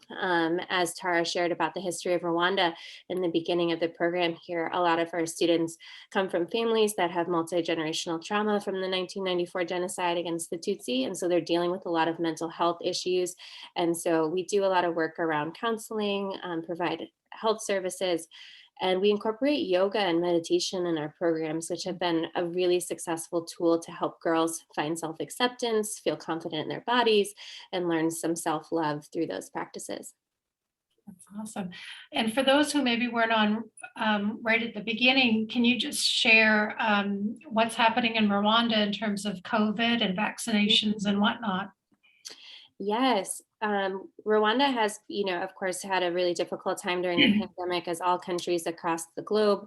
As Tara shared about the history of Rwanda in the beginning of the program here, a lot of our students come from families that have multi-generational trauma from the 1994 genocide against the Tutsi. And so they're dealing with a lot of mental health issues. And so we do a lot of work around counseling, provide health services, and we incorporate yoga and meditation in our programs, which have been a really successful tool to help girls find self-acceptance, feel confident in their bodies, and learn some self-love through those practices. That's awesome. And for those who maybe weren't on right at the beginning, can you just share what's happening in Rwanda in terms of COVID and vaccinations and whatnot? Yes. Rwanda has, of course, had a really difficult time during the pandemic, as all countries across the globe.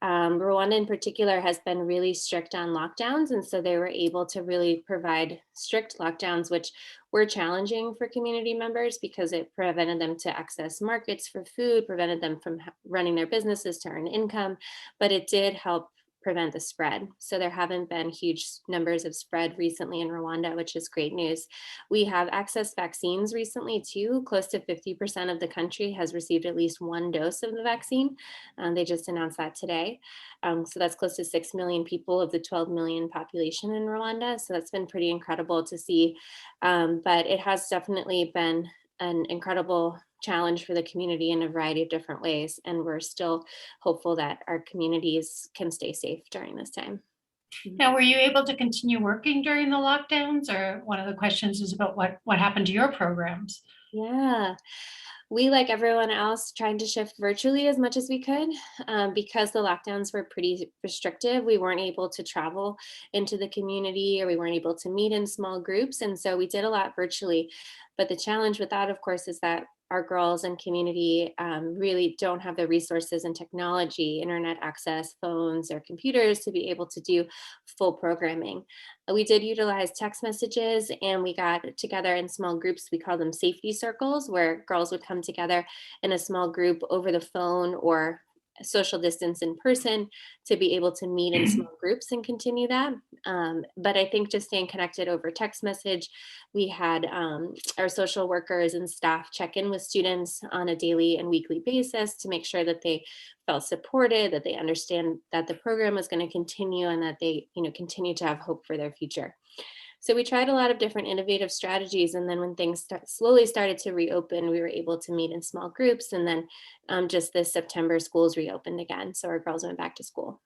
Rwanda in particular has been really strict on lockdowns. And so they were able to really provide strict lockdowns, which were challenging for community members because it prevented them to access markets for food, prevented them from running their businesses to earn income. But it did help prevent the spread. So there haven't been huge numbers of spread recently in Rwanda, which is great news. We have accessed vaccines recently too. Close to 50% of the country has received at least one dose of the vaccine. They just announced that today. So that's close to 6 million people of the 12 million population in Rwanda. So that's been pretty incredible to see. But it has definitely been an incredible challenge for the community in a variety of different ways. And we're still hopeful that our communities can stay safe during this time. Now, were you able to continue working during the lockdowns? Or one of the questions is about what happened to your programs? Yeah. We, like everyone else, tried to shift virtually as much as we could. Because the lockdowns were pretty restrictive, we weren't able to travel into the community, or we weren't able to meet in small groups. And so we did a lot virtually. But the challenge with that, of course, is that our girls and community really don't have the resources and technology, internet access, phones, or computers to be able to do full programming. We did utilize text messages, and we got together in small groups. We call them safety circles, where girls would come together in a small group over the phone or social distance in person to be able to meet in small groups and continue that. But I think just staying connected over text message, we had our social workers and staff check in with students on a daily and weekly basis to make sure that they felt supported, that they understand that the program was going to continue, and that they, continue to have hope for their future. So we tried a lot of different innovative strategies. And then when things slowly started to reopen, we were able to meet in small groups. And then just this September, schools reopened again. So our girls went back to school.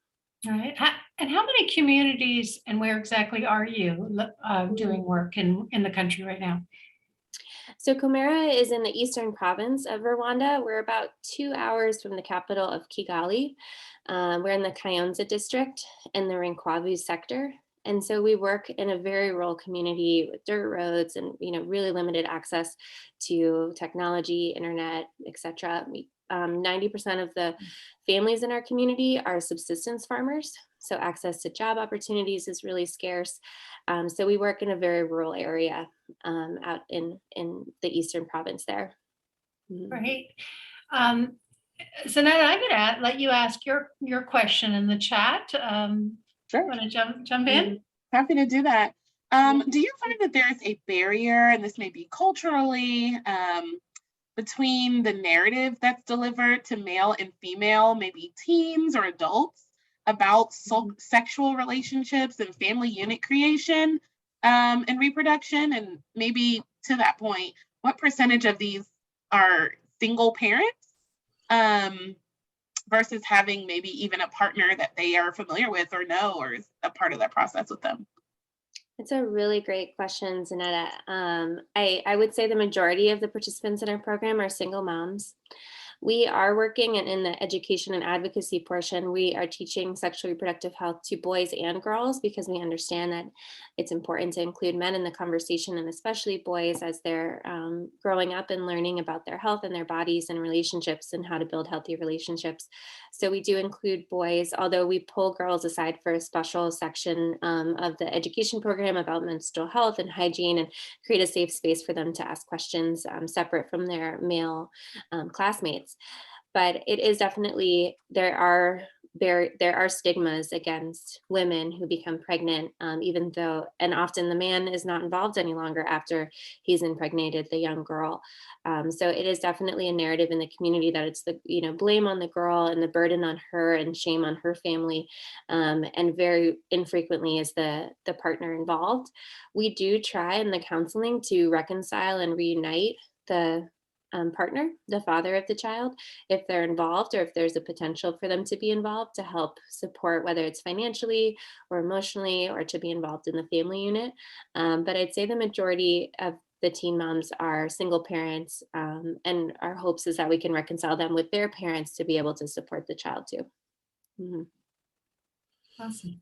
All right. And how many communities and where exactly are you doing work in the country right now? So Komera is in the eastern province of Rwanda. We're about 2 hours from the capital of Kigali. We're in the Kayonza district in the Rinkwavu sector. And so we work in a very rural community with dirt roads and really limited access to technology, internet, etc. 90% of the families in our community are subsistence farmers, so access to job opportunities is really scarce. So we work in a very rural area out in the eastern province there. Great. Zanetta, I'm going to let you ask your question in the chat. Sure. Want to jump in? Happy to do that. Do you find that there's a barrier, and this may be culturally, between the narrative that's delivered to male and female, maybe teens or adults, about sexual relationships and family unit creation and reproduction? And maybe to that point, what percentage of these are single parents versus having maybe even a partner that they are familiar with or know or is a part of that process with them? It's a really great question, Zanetta. I would say the majority of the participants in our program are single moms. We are working, and in the education and advocacy portion, we are teaching sexual reproductive health to boys and girls, because we understand that it's important to include men in the conversation, and especially boys as they're growing up and learning about their health and their bodies and relationships and how to build healthy relationships. So we do include boys, although we pull girls aside for a special section of the education program about menstrual health and hygiene, and create a safe space for them to ask questions separate from their male classmates. But it is definitely, there are stigmas against women who become pregnant, even though, and often the man is not involved any longer after he's impregnated the young girl. So it is definitely a narrative in the community that it's the blame on the girl and the burden on her and shame on her family, and very infrequently is the partner involved. We do try in the counseling to reconcile and reunite the partner, the father of the child, if they're involved or if there's a potential for them to be involved, to help support, whether it's financially or emotionally, or to be involved in the family unit. But I'd say the majority of the teen moms are single parents, and our hopes is that we can reconcile them with their parents to be able to support the child too. Mm-hmm. Awesome.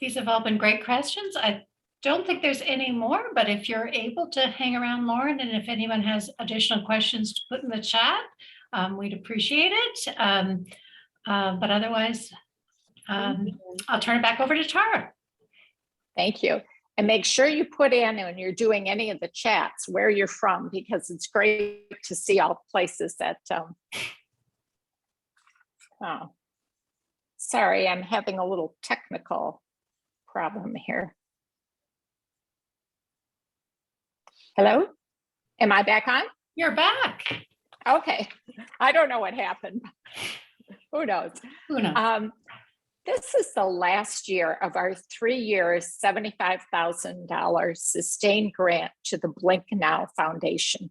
These have all been great questions. I don't think there's any more, but if you're able to hang around, Lauren, and if anyone has additional questions to put in the chat, we'd appreciate it. But otherwise, I'll turn it back over to Tara. Thank you. And make sure you put in, when you're doing any of the chats, where you're from, because it's great to see all places that Sorry, I'm having a little technical problem here. Hello? Am I back on? You're back. Okay. I don't know what happened. Who knows? Who knows? This is the last year of our 3-year, $75,000 sustained grant to the Blink Now Foundation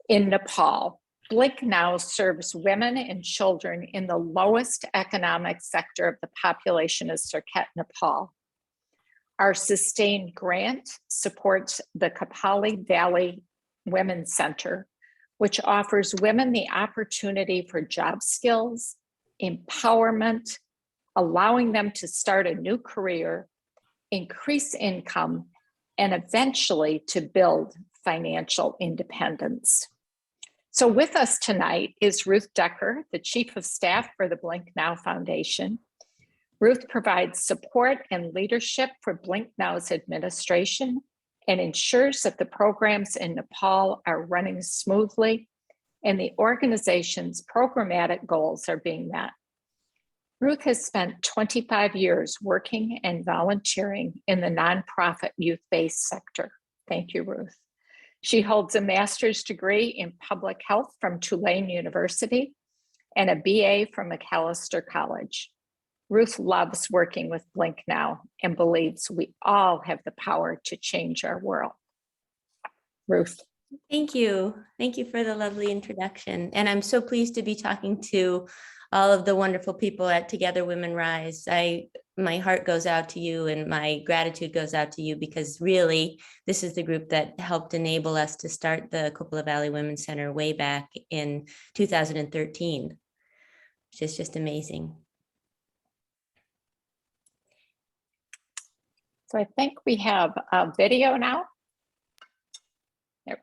in Nepal. Blink Now serves women and children in the lowest economic sector of the population of Surkhet, Nepal. Our sustained grant supports the Kapali Valley Women's Center, which offers women the opportunity for job skills, empowerment, allowing them to start a new career, increase income, and eventually to build financial independence. So with us tonight is Ruth Decker, the Chief of Staff for the Blink Now Foundation. Ruth provides support and leadership for Blink Now's administration and ensures that the programs in Nepal are running smoothly and the organization's programmatic goals are being met. Ruth has spent 25 years working and volunteering in the nonprofit youth-based sector. Thank you, Ruth. She holds a master's degree in public health from Tulane University and a BA from Macalester College. Ruth loves working with Blink Now and believes we all have the power to change our world. Ruth. Thank you. Thank you for the lovely introduction. And I'm so pleased to be talking to all of the wonderful people at Together Women Rise. My heart goes out to you and my gratitude goes out to you because really this is the group that helped enable us to start the Coppola Valley Women's Center way back in 2013, which is just amazing. So I think we have a video now. There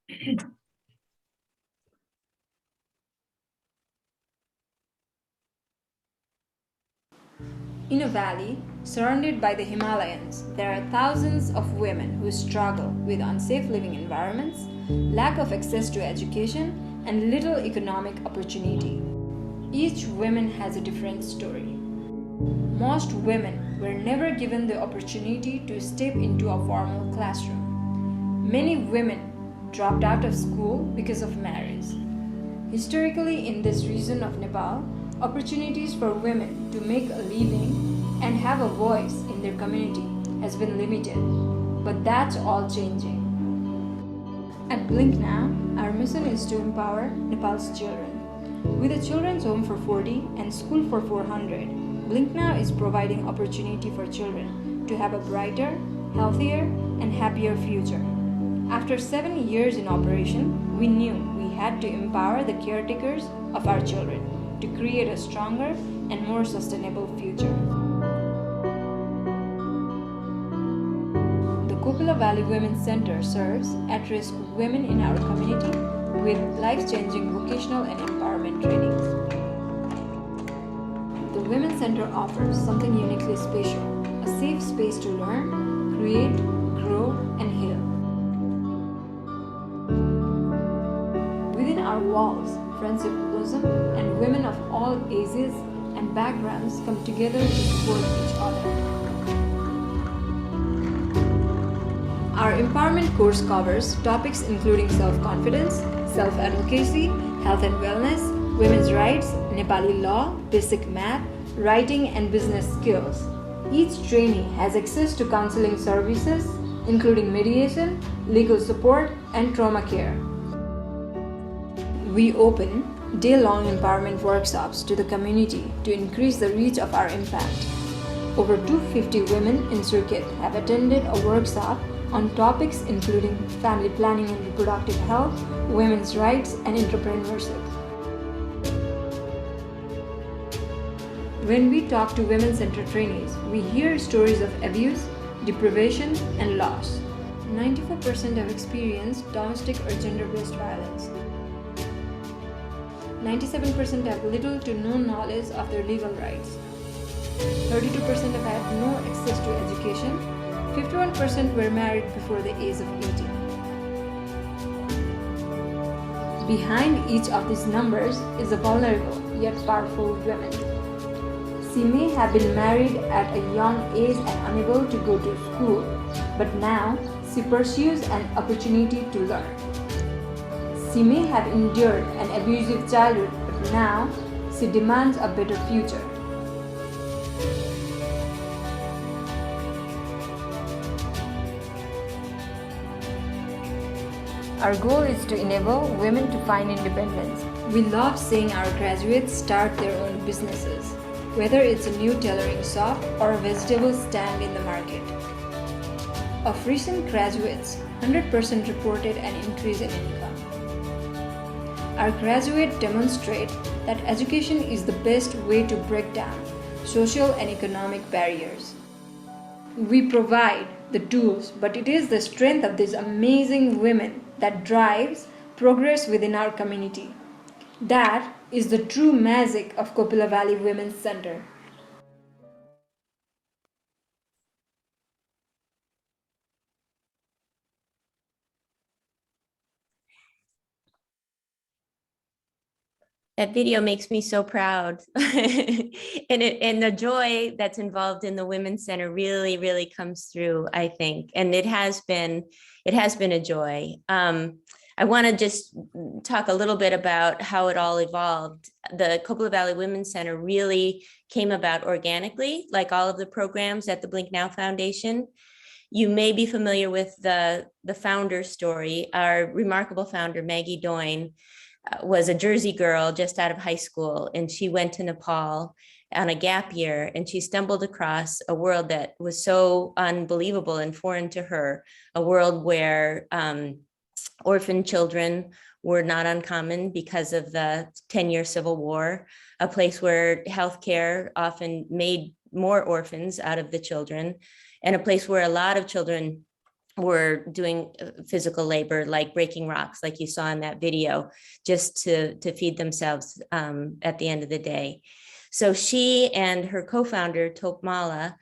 we go. In a valley surrounded by the Himalayas, there are thousands of women who struggle with unsafe living environments, lack of access to education, and little economic opportunity. Each woman has a different story. Most women were never given the opportunity to step into a formal classroom. Many women dropped out of school because of marriage. Historically, in this region of Nepal, opportunities for women to make a living and have a voice in their community has been limited, but that's all changing. At Blink Now, our mission is to empower Nepal's children. With a children's home for 40 and school for 400, Blink Now is providing opportunity for children to have a brighter, healthier, and happier future. After 7 years in operation, we knew we had to empower the caretakers of our children to create a stronger and more sustainable future. The Coppola Valley Women's Center serves at-risk women in our community with life-changing vocational and empowerment trainings. The Women's Center offers something uniquely special, a safe space to learn, create, grow, and heal. Within our walls, friendship blossom and women of all ages and backgrounds come together to support each other. Our empowerment course covers topics including self-confidence, self-advocacy, health and wellness, women's rights, Nepali law, basic math, writing, and business skills. Each trainee has access to counseling services, including mediation, legal support, and trauma care. We open day-long empowerment workshops to the community to increase the reach of our impact. Over 250 women in Surkhet have attended a workshop on topics including family planning and reproductive health, women's rights, and entrepreneurship. When we talk to Women's Center trainees, we hear stories of abuse, deprivation, and loss. 94% have experienced domestic or gender-based violence. 97% have little to no knowledge of their legal rights. 32% have had no access to education. 51% were married before the age of 18. Behind each of these numbers is a vulnerable yet powerful woman. She may have been married at a young age and unable to go to school, but now she pursues an opportunity to learn. She may have endured an abusive childhood, but now she demands a better future. Our goal is to enable women to find independence. We love seeing our graduates start their own businesses, whether it's a new tailoring shop or a vegetable stand in the market. Of recent graduates, 100% reported an increase in income. Our graduates demonstrate that education is the best way to break down social and economic barriers. We provide the tools, but it is the strength of these amazing women that drives progress within our community. That is the true magic of Coppola Valley Women's Center. That video makes me so proud. And the joy that's involved in the Women's Center really, really comes through, I think. And it has been a joy. I want to just talk a little bit about how it all evolved. The Coppola Valley Women's Center really came about organically, like all of the programs at the Blink Now Foundation. You may be familiar with the founder story. Our remarkable founder, Maggie Doyne, was a Jersey girl just out of high school, and she went to Nepal on a gap year, and she stumbled across a world that was so unbelievable and foreign to her, a world where orphan children were not uncommon because of the 10-year civil war, a place where healthcare often made more orphans out of the children, and a place where a lot of children were doing physical labor, like breaking rocks, like you saw in that video, just to feed themselves at the end of the day. So she and her co-founder, Tope Mala,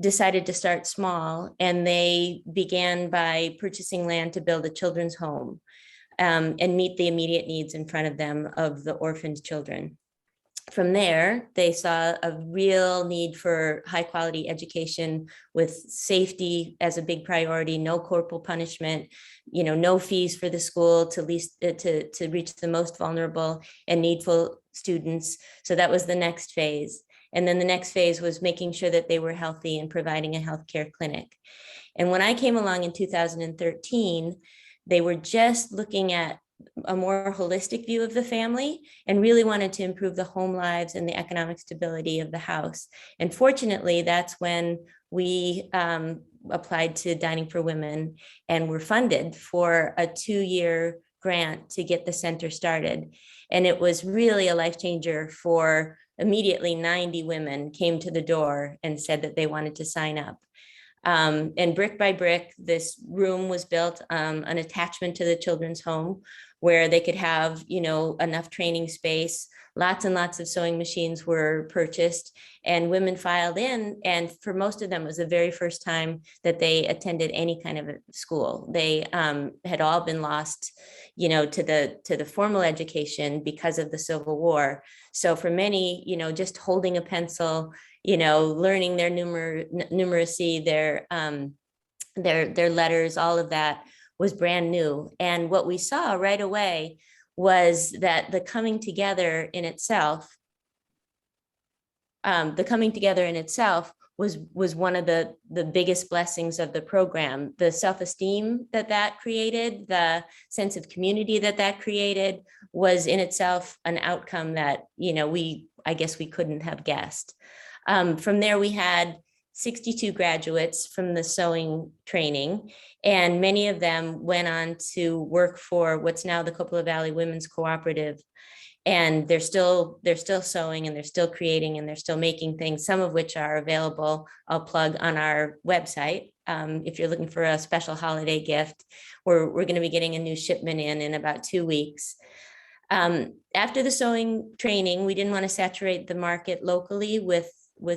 decided to start small, and they began by purchasing land to build a children's home and meet the immediate needs in front of them of the orphaned children. From there, they saw a real need for high quality education with safety as a big priority, no corporal punishment, no fees for the school to reach the most vulnerable and needful students. So that was the next phase. And then the next phase was making sure that they were healthy and providing a healthcare clinic. And when I came along in 2013, they were just looking at a more holistic view of the family and really wanted to improve the home lives and the economic stability of the house. And fortunately, that's when we applied to Dining for Women and were funded for a 2-year grant to get the center started. And it was really a life changer. For immediately 90 women came to the door and said that they wanted to sign up. And brick by brick, this room was built, an attachment to the children's home where they could have, enough training space. Lots and lots of sewing machines were purchased, and women filed in. And for most of them, it was the very first time that they attended any kind of a school. They had all been lost, to the formal education because of the Civil War. So for many, just holding a pencil, learning their numeracy, their letters, all of that was brand new. And what we saw right away was that the coming together in itself was one of the biggest blessings of the program. The self-esteem that created, the sense of community that created was in itself an outcome that, I guess we couldn't have guessed. From there, we had 62 graduates from the sewing training, and many of them went on to work for what's now the Coppola Valley Women's Cooperative. And they're still sewing, and they're still creating, and they're still making things, some of which are available. I'll plug on our website. If you're looking for a special holiday gift, we're going to be getting a new shipment in about 2 weeks. After the sewing training, we didn't want to saturate the market locally with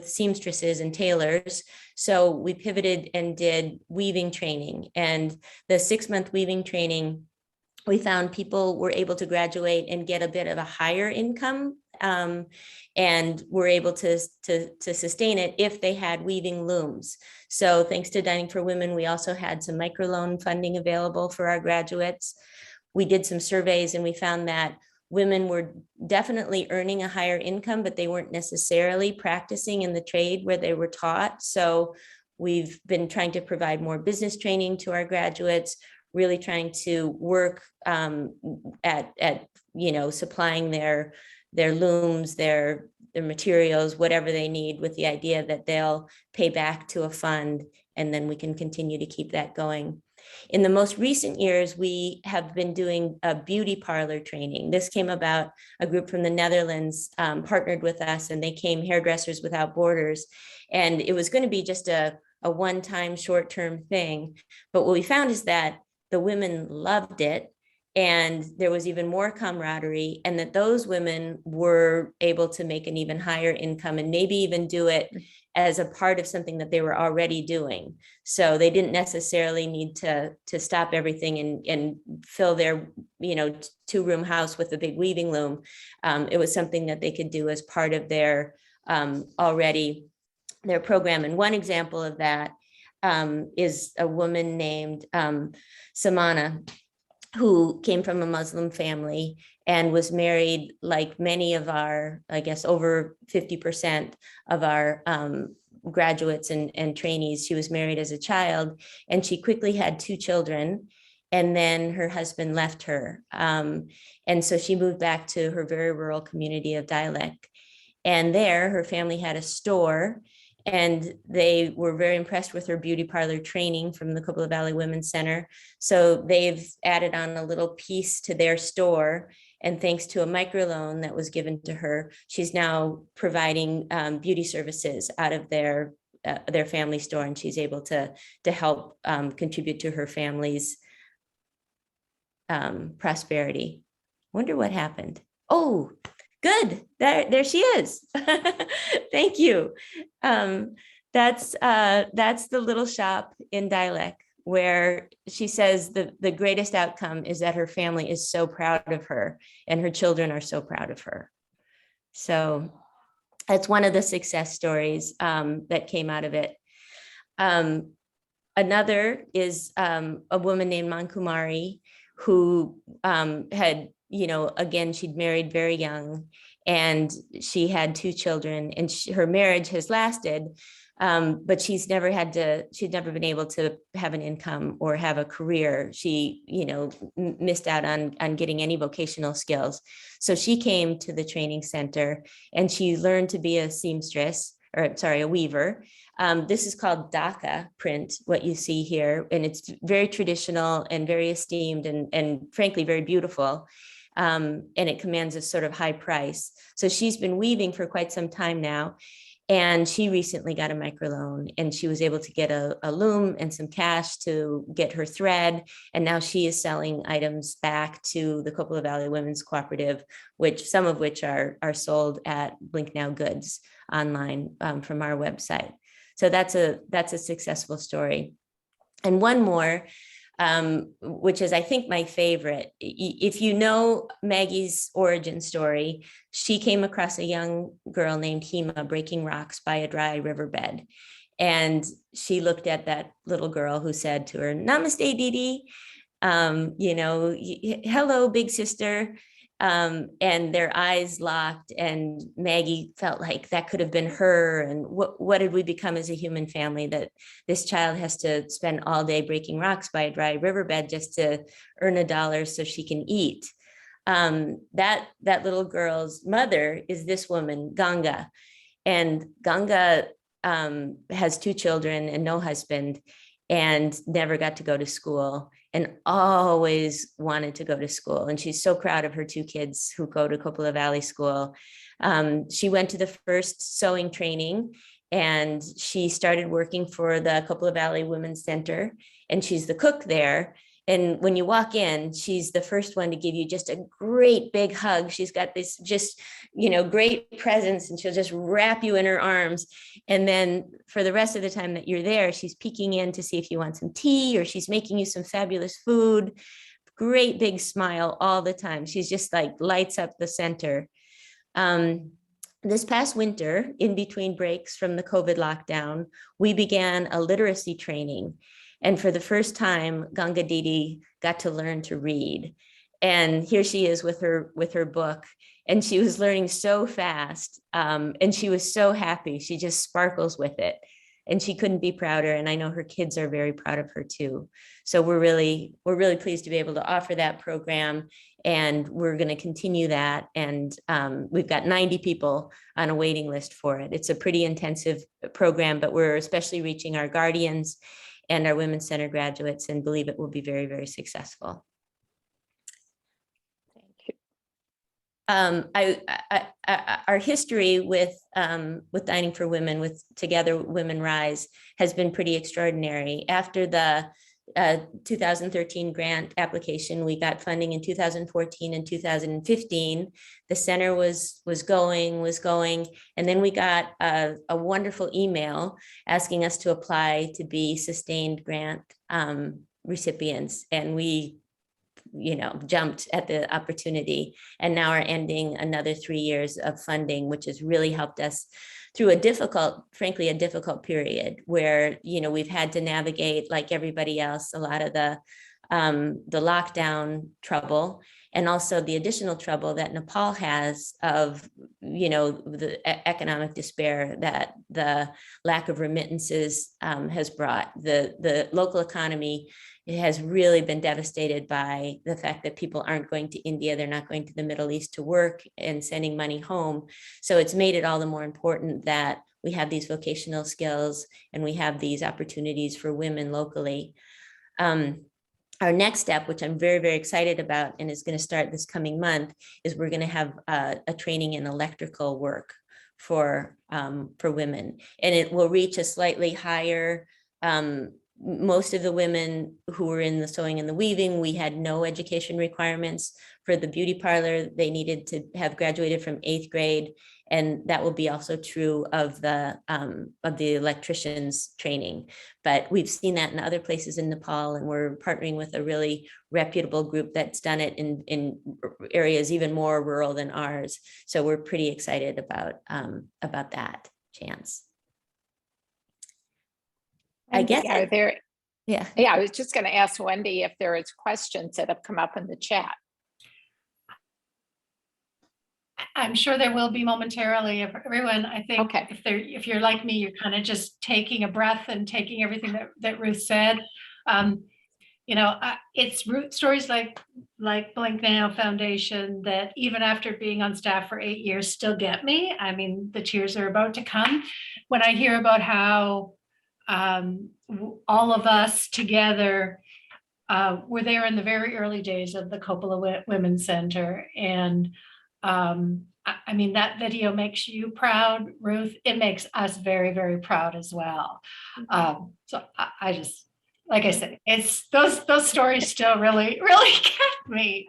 seamstresses and tailors. So we pivoted and did weaving training. And the 6-month weaving training we found people were able to graduate and get a bit of a higher income, and were able to sustain it if they had weaving looms. So thanks to Dining for Women, we also had some microloan funding available for our graduates. We did some surveys and we found that women were definitely earning a higher income, but they weren't necessarily practicing in the trade where they were taught. So we've been trying to provide more business training to our graduates, really trying to work at supplying their looms, their materials, whatever they need, with the idea that they'll pay back to a fund, and then we can continue to keep that going. In the most recent years, we have been doing a beauty parlor training. This came about, a group from the Netherlands partnered with us, and they came, Hairdressers Without Borders. And it was going to be just a one-time short-term thing. But what we found is that the women loved it, and there was even more camaraderie, and that those women were able to make an even higher income and maybe even do it as a part of something that they were already doing. So they didn't necessarily need to stop everything and fill their, 2-room house with a big weaving loom. It was something that they could do as part of their their program. And one example of that is a woman named Samana, who came from a Muslim family and was married, like many of our, I guess, over 50% of our graduates and trainees. She was married as a child, and she quickly had 2 children, and then her husband left her. And so she moved back to her very rural community of Dailek. And there, her family had a store, and they were very impressed with her beauty parlor training from the Coppola Valley Women's Center. So they've added on a little piece to their store. And thanks to a microloan that was given to her, she's now providing beauty services out of their family store, and she's able to help contribute to her family's prosperity. Wonder what happened. Oh, good. There she is. Thank you. That's the little shop in Dailek, where she says the greatest outcome is that her family is so proud of her and her children are so proud of her. So that's one of the success stories that came out of it. Another is a woman named Mankumari, who had, again, she'd married very young, and she had 2 children, and her marriage has lasted, but she'd never been able to have an income or have a career. She, missed out on getting any vocational skills. So she came to the training center and she learned to be a weaver. This is called Dhaka print, what you see here, and it's very traditional and very esteemed and frankly, very beautiful. And it commands a sort of high price. So she's been weaving for quite some time now. And she recently got a microloan, and she was able to get a loom and some cash to get her thread. And now she is selling items back to the Coppola Valley Women's Cooperative, some of which are sold at Blink Now Goods online from our website. So that's a successful story. And one more, which is, I think, my favorite. If you know Maggie's origin story, she came across a young girl named Hema breaking rocks by a dry riverbed. And she looked at that little girl who said to her, "Namaste, Didi, hello, big sister." And their eyes locked, and Maggie felt like that could have been her. And what did we become as a human family, that this child has to spend all day breaking rocks by a dry riverbed just to earn $1 so she can eat? That little girl's mother is this woman, Ganga. And Ganga has 2 children and no husband, and never got to go to school, and always wanted to go to school. And she's so proud of her 2 kids who go to Coppola Valley School. She went to the first sewing training, and she started working for the Coppola Valley Women's Center, and she's the cook there. And when you walk in, she's the first one to give you just a great big hug. She's got this just, great presence, and she'll just wrap you in her arms. And then for the rest of the time that you're there, she's peeking in to see if you want some tea, or she's making you some fabulous food, great big smile all the time. She's just like lights up the center. This past winter, in between breaks from the COVID lockdown, we began a literacy training. And for the first time, Ganga Didi got to learn to read. And here she is with her book. And she was learning so fast. And she was so happy. She just sparkles with it. And she couldn't be prouder. And I know her kids are very proud of her too. So we're really pleased to be able to offer that program. And we're going to continue that. And we've got 90 people on a waiting list for it. It's a pretty intensive program, but we're especially reaching our guardians and our Women's Center graduates, and believe it will be very, very successful. Our history with Dining for Women, with Together Women Rise, has been pretty extraordinary. After the 2013 grant application, we got funding in 2014 and 2015. The center was going, and then we got a wonderful email asking us to apply to be sustained grant recipients, and we jumped at the opportunity, and now are ending another 3 years of funding, which has really helped us through frankly, a difficult period where, we've had to navigate, like everybody else, a lot of the lockdown trouble, and also the additional trouble that Nepal has of, the economic despair that the lack of remittances has brought. The local economy, it has really been devastated by the fact that people aren't going to India, they're not going to the Middle East to work and sending money home. So it's made it all the more important that we have these vocational skills and we have these opportunities for women locally. Our next step, which I'm very, very excited about and is going to start this coming month, is we're going to have a training in electrical work for women, and it will reach a slightly higher. Most of the women who were in the sewing and the weaving, we had no education requirements. For the beauty parlor, they needed to have graduated from 8th grade. And that will be also true of the electricians training. But we've seen that in other places in Nepal, and we're partnering with a really reputable group that's done it in areas even more rural than ours. So we're pretty excited about that chance. I guess. Are there? Yeah. I was just going to ask Wendy if there is questions that have come up in the chat. I'm sure there will be momentarily. Everyone, I think, Okay. if you're like me, you're kind of just taking a breath and taking everything that Ruth said. It's stories like Blink Now Foundation that even after being on staff for 8 years still get me. I mean, the tears are about to come when I hear about how all of us together were there in the very early days of the Coppola Women's Center. And I mean, that video makes you proud, Ruth. It makes us very, very proud as well. So I just, like I said, it's those stories still really, really get me.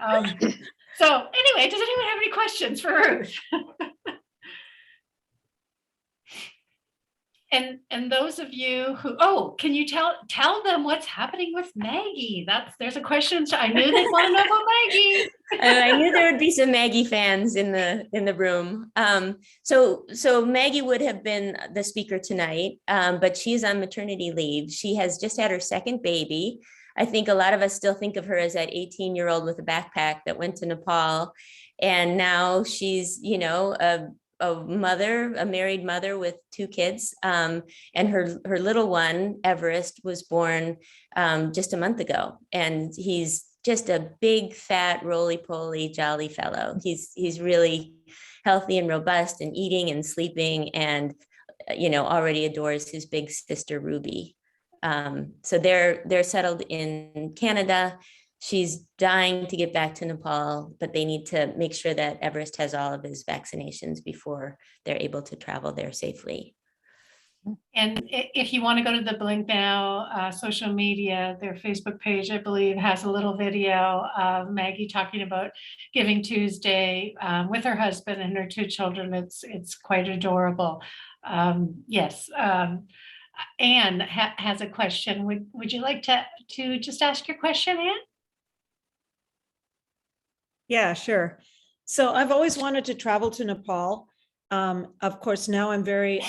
So anyway, does anyone have any questions for Ruth? And those of you who, can you tell them what's happening with Maggie? There's a question. I knew they'd want to know about Maggie. I knew there would be some Maggie fans in the room. So Maggie would have been the speaker tonight, but she's on maternity leave. She has just had her second baby. I think a lot of us still think of her as that 18-year-old with a backpack that went to Nepal, and now she's, a married mother with 2 kids, and her little one, Everest, was born just a month ago, and he's just a big, fat, roly-poly, jolly fellow. He's really healthy and robust and eating and sleeping, and already adores his big sister Ruby. So they're settled in Canada. She's dying to get back to Nepal, but they need to make sure that Everest has all of his vaccinations before they're able to travel there safely. And if you want to go to the Blink Now social media, their Facebook page, I believe, has a little video of Maggie talking about Giving Tuesday with her husband and her 2 children. It's quite adorable. Yes. Anne has a question. Would you like to just ask your question, Anne? Yeah, sure. So I've always wanted to travel to Nepal. Of course, now I'm very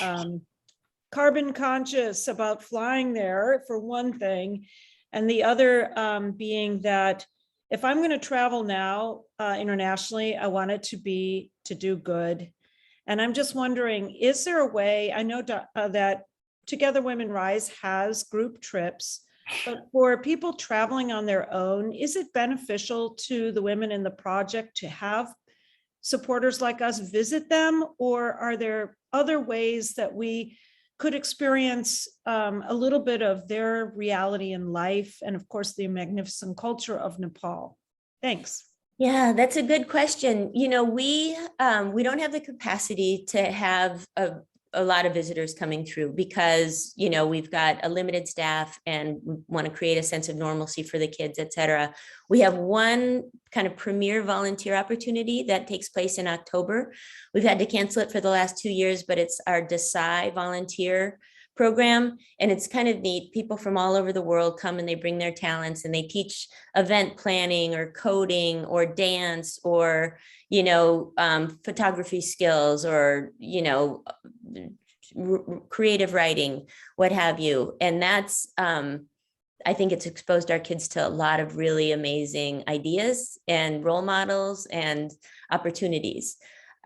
carbon conscious about flying there, for one thing. And the other being that if I'm going to travel now internationally, I want it to be to do good. And I'm just wondering, is there a way, I know that Together Women Rise has group trips, but for people traveling on their own, is it beneficial to the women in the project to have supporters like us visit them? Or are there other ways that we could experience a little bit of their reality in life and of course the magnificent culture of Nepal? Thanks. Yeah, that's a good question. You know, we don't have the capacity to have a lot of visitors coming through because, you know, we've got a limited staff and we want to create a sense of normalcy for the kids, et cetera. We have one kind of premier volunteer opportunity that takes place in October. We've had to cancel it for the last 2 years, but it's our Desai volunteer program. And it's kind of neat. People from all over the world come and they bring their talents and they teach event planning or coding or dance or, you know, photography skills or, you know, creative writing, what have you. And that's, I think it's exposed our kids to a lot of really amazing ideas and role models and opportunities.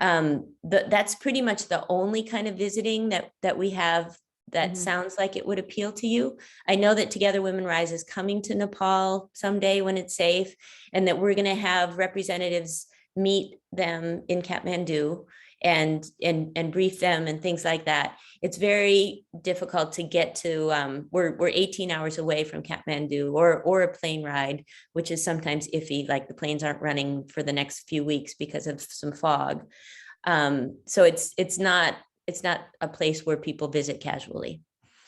That's pretty much the only kind of visiting that we have that sounds like it would appeal to you. I know that Together Women Rise is coming to Nepal someday when it's safe, and that we're going to have representatives meet them in Kathmandu and brief them and things like that. It's very difficult to get to, we're 18 hours away from Kathmandu or a plane ride, which is sometimes iffy, like the planes aren't running for the next few weeks because of some fog. So it's not a place where people visit casually.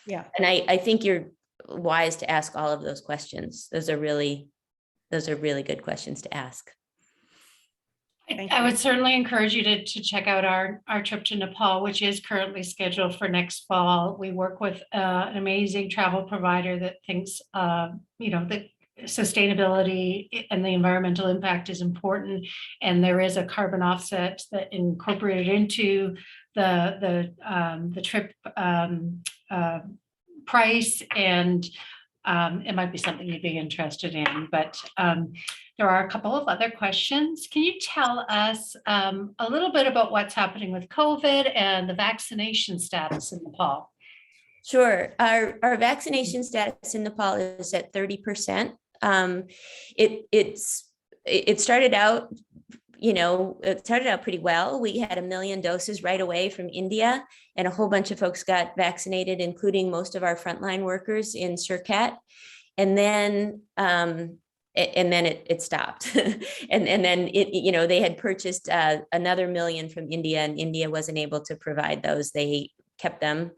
Yeah. And I think you're wise to ask all of those questions. Those are really good questions to ask. I would certainly encourage you to check out our trip to Nepal, which is currently scheduled for next fall. We work with an amazing travel provider that thinks, you know, that sustainability and the environmental impact is important. And there is a carbon offset that incorporated into the trip price, and it might be something you'd be interested in, but there are a couple of other questions. Can you tell us a little bit about what's happening with COVID and the vaccination status in Nepal? Sure. Our vaccination status in Nepal is at 30%. It started out, you know, it started out pretty well. We had 1 million doses right away from India, and a whole bunch of folks got vaccinated, including most of our frontline workers in Surkhet. And then it stopped. and then it, you know, they had purchased another 1 million from India, and India wasn't able to provide those. They kept them.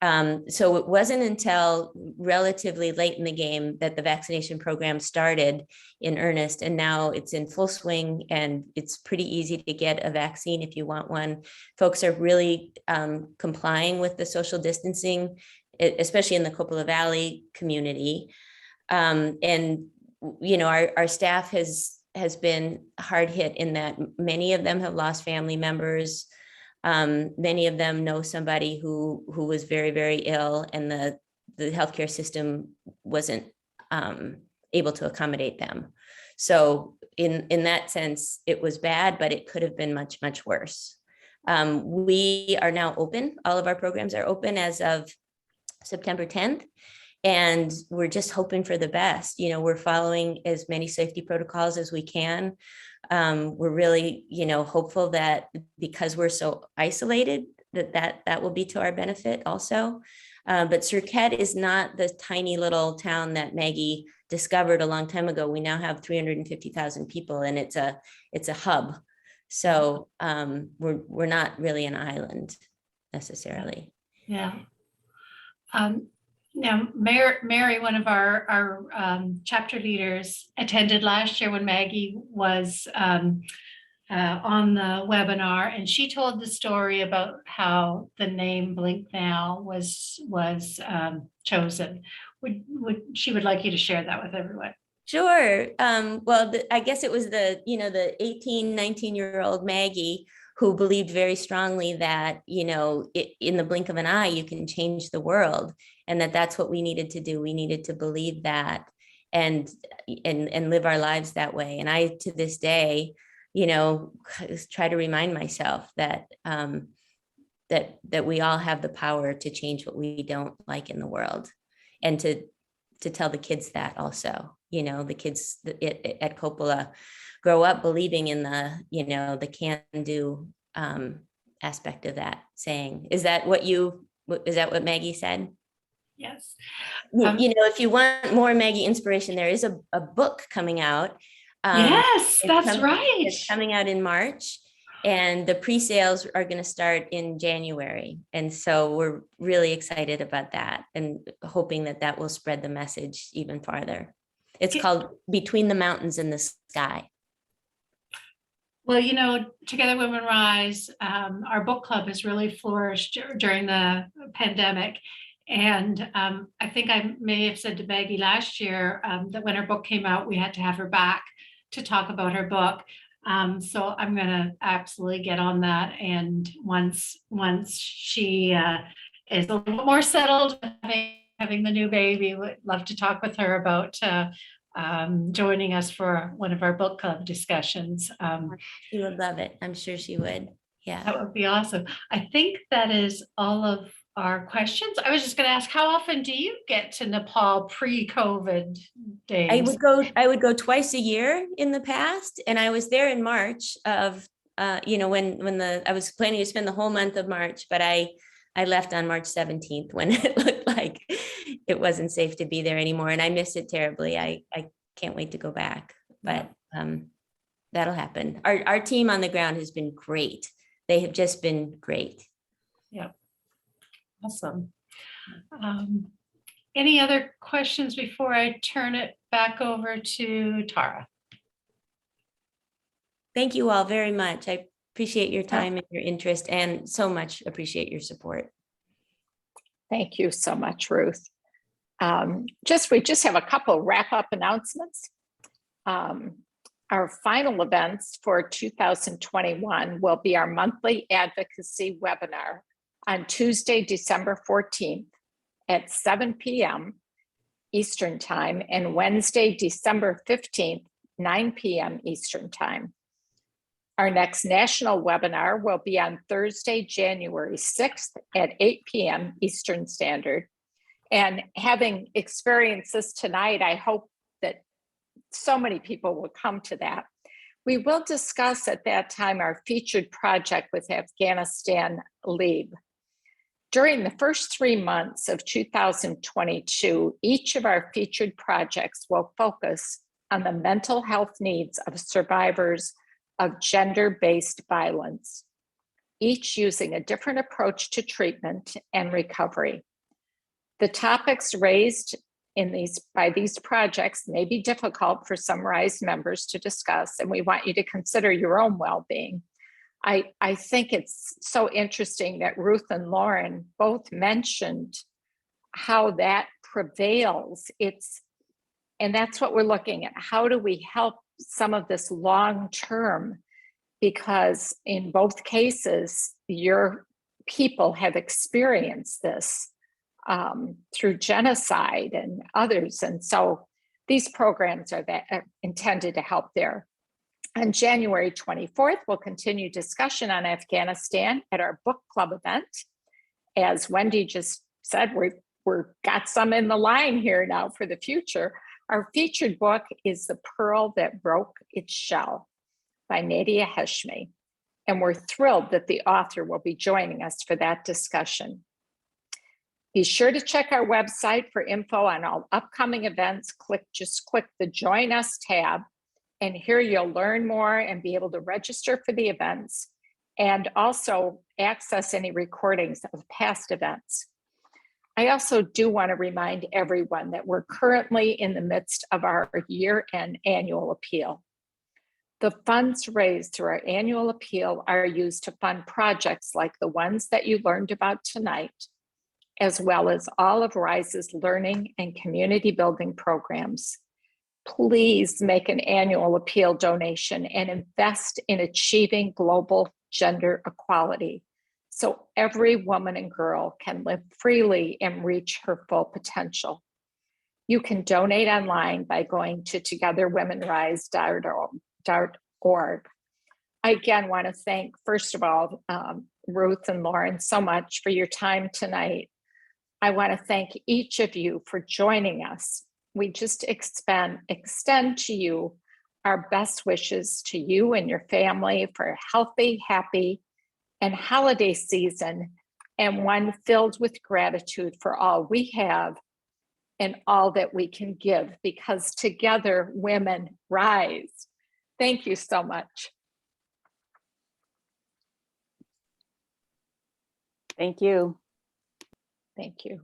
So it wasn't until relatively late in the game that the vaccination program started in earnest, and now it's in full swing, and it's pretty easy to get a vaccine if you want one. Folks are really complying with the social distancing, especially in the Coppola Valley community. And, you know, our staff has been hard hit in that many of them have lost family members. Many of them know somebody who was very, very ill, and the healthcare system wasn't able to accommodate them. So in that sense, it was bad, but it could have been much, much worse. We are now open. All of our programs are open as of September 10th. And we're just hoping for the best. You know, we're following as many safety protocols as we can. We're really, you know, hopeful that because we're so isolated, that will be to our benefit also. But Surkhet is not the tiny little town that Maggie discovered a long time ago. We now have 350,000 people, and it's a hub. So we're not really an island necessarily. Yeah. Now, Mary, one of our chapter leaders, attended last year when Maggie was on the webinar, and she told the story about how the name Blink Now was chosen. She would like you to share that with everyone. Sure. Well, I guess it was the 18, 19-year-old Maggie who believed very strongly that, in the blink of an eye, you can change the world, and that's what we needed to do. We needed to believe that and live our lives that way. And I, to this day, try to remind myself that that we all have the power to change what we don't like in the world, and to tell the kids that also. The kids at Coppola grow up believing in the can-do aspect of that saying. Is that what Maggie said? Yes. If you want more Maggie inspiration, there is a book coming out. Yes, that's right. It's coming out in March, and the pre-sales are going to start in January. And so we're really excited about that and hoping that will spread the message even farther. It's called Between the Mountains and the Sky. Well, Together Women Rise, our book club has really flourished during the pandemic. And I think I may have said to Maggie last year that when her book came out, we had to have her back to talk about her book. So I'm going to absolutely get on that. And once she is a little more settled, having the new baby, would love to talk with her about joining us for one of our book club discussions. She would love it. I'm sure she would. Yeah. That would be awesome. I think that is all of our questions. I was just going to ask, how often do you get to Nepal pre-COVID days? I would go twice a year in the past, and I was there in March of when I was planning to spend the whole month of March, but I left on March 17th when it looked like it wasn't safe to be there anymore, and I miss it terribly. I can't wait to go back, but that'll happen. Our team on the ground has been great. They have just been great. Yeah. Awesome. Any other questions before I turn it back over to Tara? Thank you all very much. I appreciate your time and your interest, and so much appreciate your support. Thank you so much, Ruth. We just have a couple wrap-up announcements. Our final events for 2021 will be our monthly advocacy webinar on Tuesday, December 14th at 7 p.m. Eastern Time, and Wednesday, December 15th, 9 p.m. Eastern Time. Our next national webinar will be on Thursday, January 6th at 8 p.m. Eastern Standard. And having experienced this tonight, I hope that so many people will come to that. We will discuss at that time our featured project with Afghanistan League. During the first 3 months of 2022, each of our featured projects will focus on the mental health needs of survivors of gender-based violence, each using a different approach to treatment and recovery. The topics raised by these projects may be difficult for some RISE members to discuss, and we want you to consider your own well-being. I think it's so interesting that Ruth and Lauren both mentioned how that prevails. And that's what we're looking at. How do we help some of this long-term? Because in both cases, your people have experienced this through genocide and others. And so these programs are intended to help there. On January 24th, we'll continue discussion on Afghanistan at our book club event. As Wendy just said, we've got some in the line here now for the future. Our featured book is The Pearl That Broke Its Shell by Nadia Heshmi. And we're thrilled that the author will be joining us for that discussion. Be sure to check our website for info on all upcoming events. Just click the Join Us tab, and here you'll learn more and be able to register for the events and also access any recordings of past events. I also do want to remind everyone that we're currently in the midst of our year-end annual appeal. The funds raised through our annual appeal are used to fund projects like the ones that you learned about tonight, as well as all of RISE's learning and community building programs. please make an annual appeal donation and invest in achieving global gender equality so every woman and girl can live freely and reach her full potential. You can donate online by going to togetherwomenrise.org. I again want to thank, first of all, Ruth and Lauren so much for your time tonight. I want to thank each of you for joining us. We just extend to you our best wishes to you and your family for a healthy, happy, and holiday season, and one filled with gratitude for all we have and all that we can give, because together women rise. Thank you so much. Thank you. Thank you.